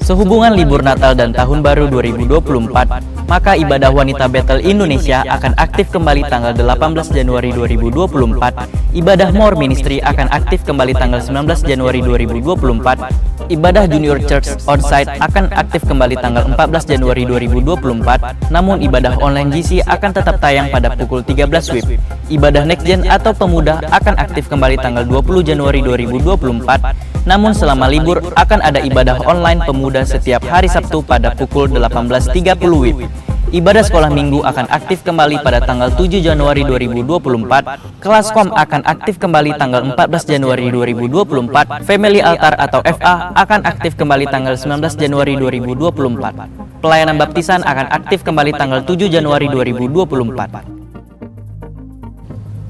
Sehubungan libur Natal dan Tahun Baru 2024, maka ibadah wanita Bethel Indonesia akan aktif kembali tanggal 18 Januari 2024. Ibadah More Ministry akan aktif kembali tanggal 19 Januari 2024. Ibadah Junior Church Onsite akan aktif kembali tanggal 14 Januari 2024. Namun ibadah online GC akan tetap tayang pada pukul 13 WIB. Ibadah Next Gen atau pemuda akan aktif kembali tanggal 20 Januari 2024. Namun selama libur akan ada ibadah online pemuda setiap hari Sabtu pada pukul 18.30 WIB. Ibadah sekolah minggu akan aktif kembali pada tanggal 7 Januari 2024. Kelas Kom akan aktif kembali tanggal 14 Januari 2024. Family Altar atau FA akan aktif kembali tanggal 19 Januari 2024. Pelayanan baptisan akan aktif kembali tanggal 7 Januari 2024.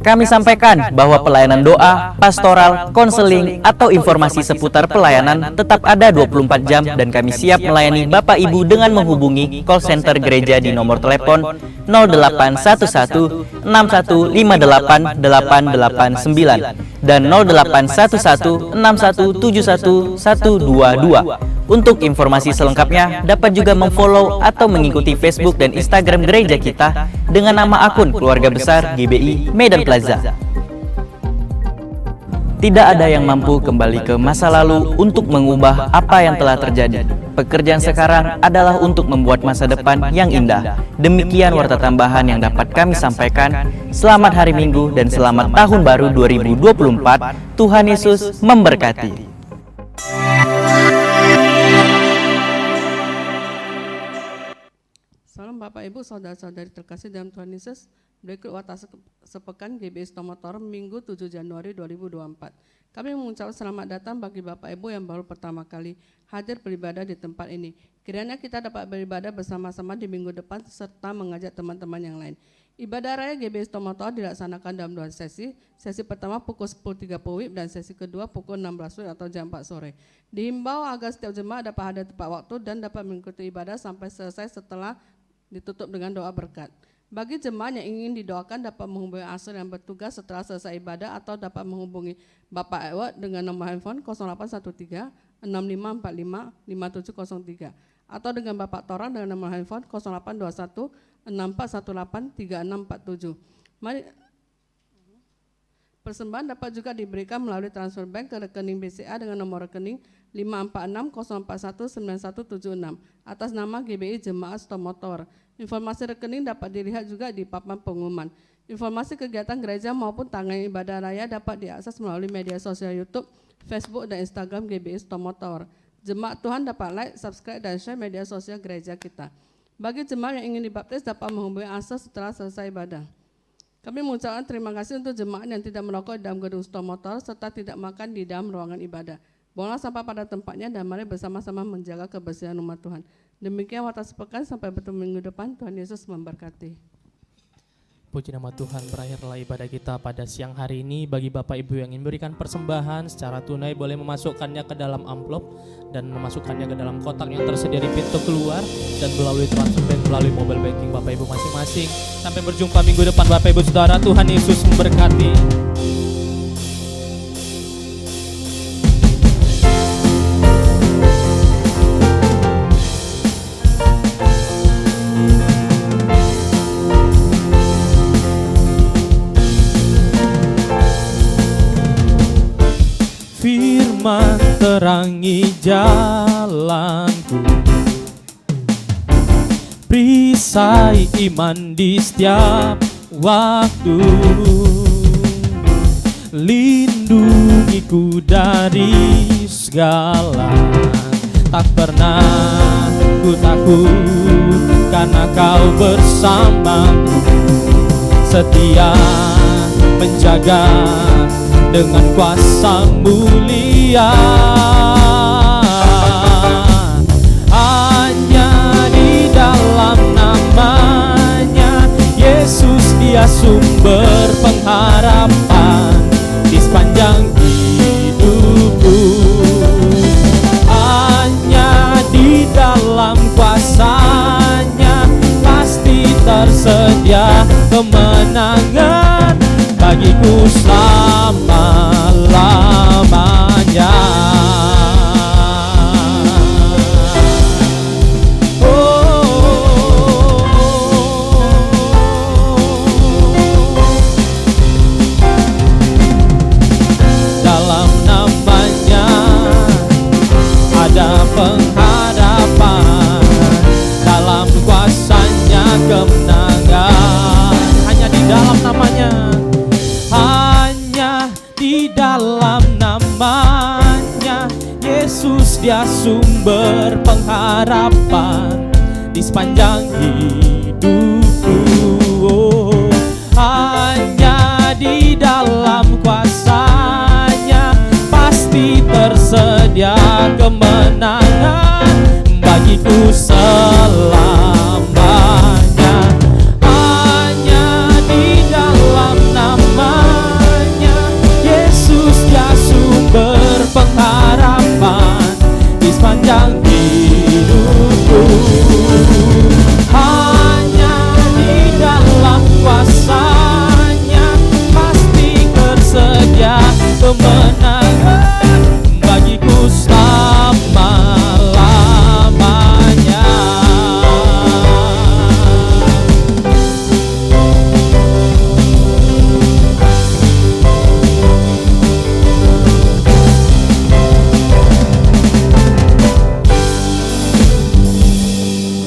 Kami sampaikan bahwa pelayanan doa, pastoral, konseling, atau informasi seputar pelayanan tetap ada 24 jam dan kami siap melayani Bapak Ibu dengan menghubungi call center gereja di nomor telepon 0811 6158 889 dan 0811 6171 122. Untuk informasi selengkapnya dapat juga memfollow atau mengikuti Facebook dan Instagram gereja kita dengan nama akun Keluarga Besar GBI Medan Plaza. Tidak ada yang mampu kembali ke masa lalu untuk mengubah apa yang telah terjadi. Pekerjaan sekarang adalah untuk membuat masa depan yang indah. Demikian warta tambahan yang dapat kami sampaikan. Selamat hari Minggu dan selamat Tahun Baru 2024. Tuhan Yesus memberkati. Salam Bapak Ibu, Saudara-saudari terkasih dalam Tuhan Yesus. Berikut warta sepekan GBI Stomotor Minggu 7 Januari 2024. Kami mengucapkan selamat datang bagi Bapak Ibu yang baru pertama kali hadir beribadah di tempat ini. Kiranya kita dapat beribadah bersama-sama di minggu depan serta mengajak teman-teman yang lain. Ibadah Raya GBI Stomotor dilaksanakan dalam 2 sesi. Sesi pertama pukul 10.30 WIB dan sesi kedua pukul 16 WIB atau jam 4 sore. Dihimbau agar setiap jemaat dapat hadir tepat waktu dan dapat mengikuti ibadah sampai selesai setelah ditutup dengan doa berkat. Bagi jemaat yang ingin didoakan dapat menghubungi asal yang bertugas setelah selesai ibadah atau dapat menghubungi Bapak Edward dengan nomor handphone 0813 6545 5703 atau dengan Bapak Toran dengan nomor handphone 0821 6418 3647. Mari persembahan dapat juga diberikan melalui transfer bank ke rekening BCA dengan nomor rekening 546 041 9176 atas nama GBI Jemaat Stomotor. Informasi rekening dapat dilihat juga di papan pengumuman. Informasi kegiatan gereja maupun tanggal ibadah raya dapat diakses melalui media sosial YouTube, Facebook, dan Instagram GBI Stomotor. Jemaat Tuhan dapat like, subscribe, dan share media sosial gereja kita. Bagi jemaat yang ingin dibaptis dapat menghubungi asal setelah selesai ibadah. Kami mengucapkan terima kasih untuk jemaat yang tidak merokok di dalam gedung Stomotor serta tidak makan di dalam ruangan ibadah. Buanglah sampah pada tempatnya dan mari bersama-sama menjaga kebersihan umat Tuhan. Demikian warta sepekan, sampai bertemu minggu depan. Tuhan Yesus memberkati. Puji nama Tuhan, berakhirlah ibadah kita pada siang hari ini. Bagi Bapak Ibu yang ingin memberikan persembahan secara tunai boleh memasukkannya ke dalam amplop dan memasukkannya ke dalam kotak yang tersedia di pintu keluar dan melalui transfer bank, melalui mobile banking Bapak Ibu masing-masing. Sampai berjumpa minggu depan Bapak Ibu Saudara. Tuhan Yesus memberkati. Firman terangi jalanku, perisai iman di setiap waktu, lindungiku dari segala. Tak pernah ku takut karena kau bersamaku, setia menjaga dengan kuasa mulia. Hanya di dalam namanya Yesus, dia sumber pengharapan di sepanjang hidupku. Hanya di dalam kuasanya pasti tersedia kemenangan bagiku selama-lamanya. Yesus dia sumber pengharapan di sepanjang hidupku. Oh, hanya di dalam kuasa-Nya pasti tersedia kemenangan bagiku selamanya. Hanya di dalam nama-Nya Yesus dia sumber pengharapan di sepanjang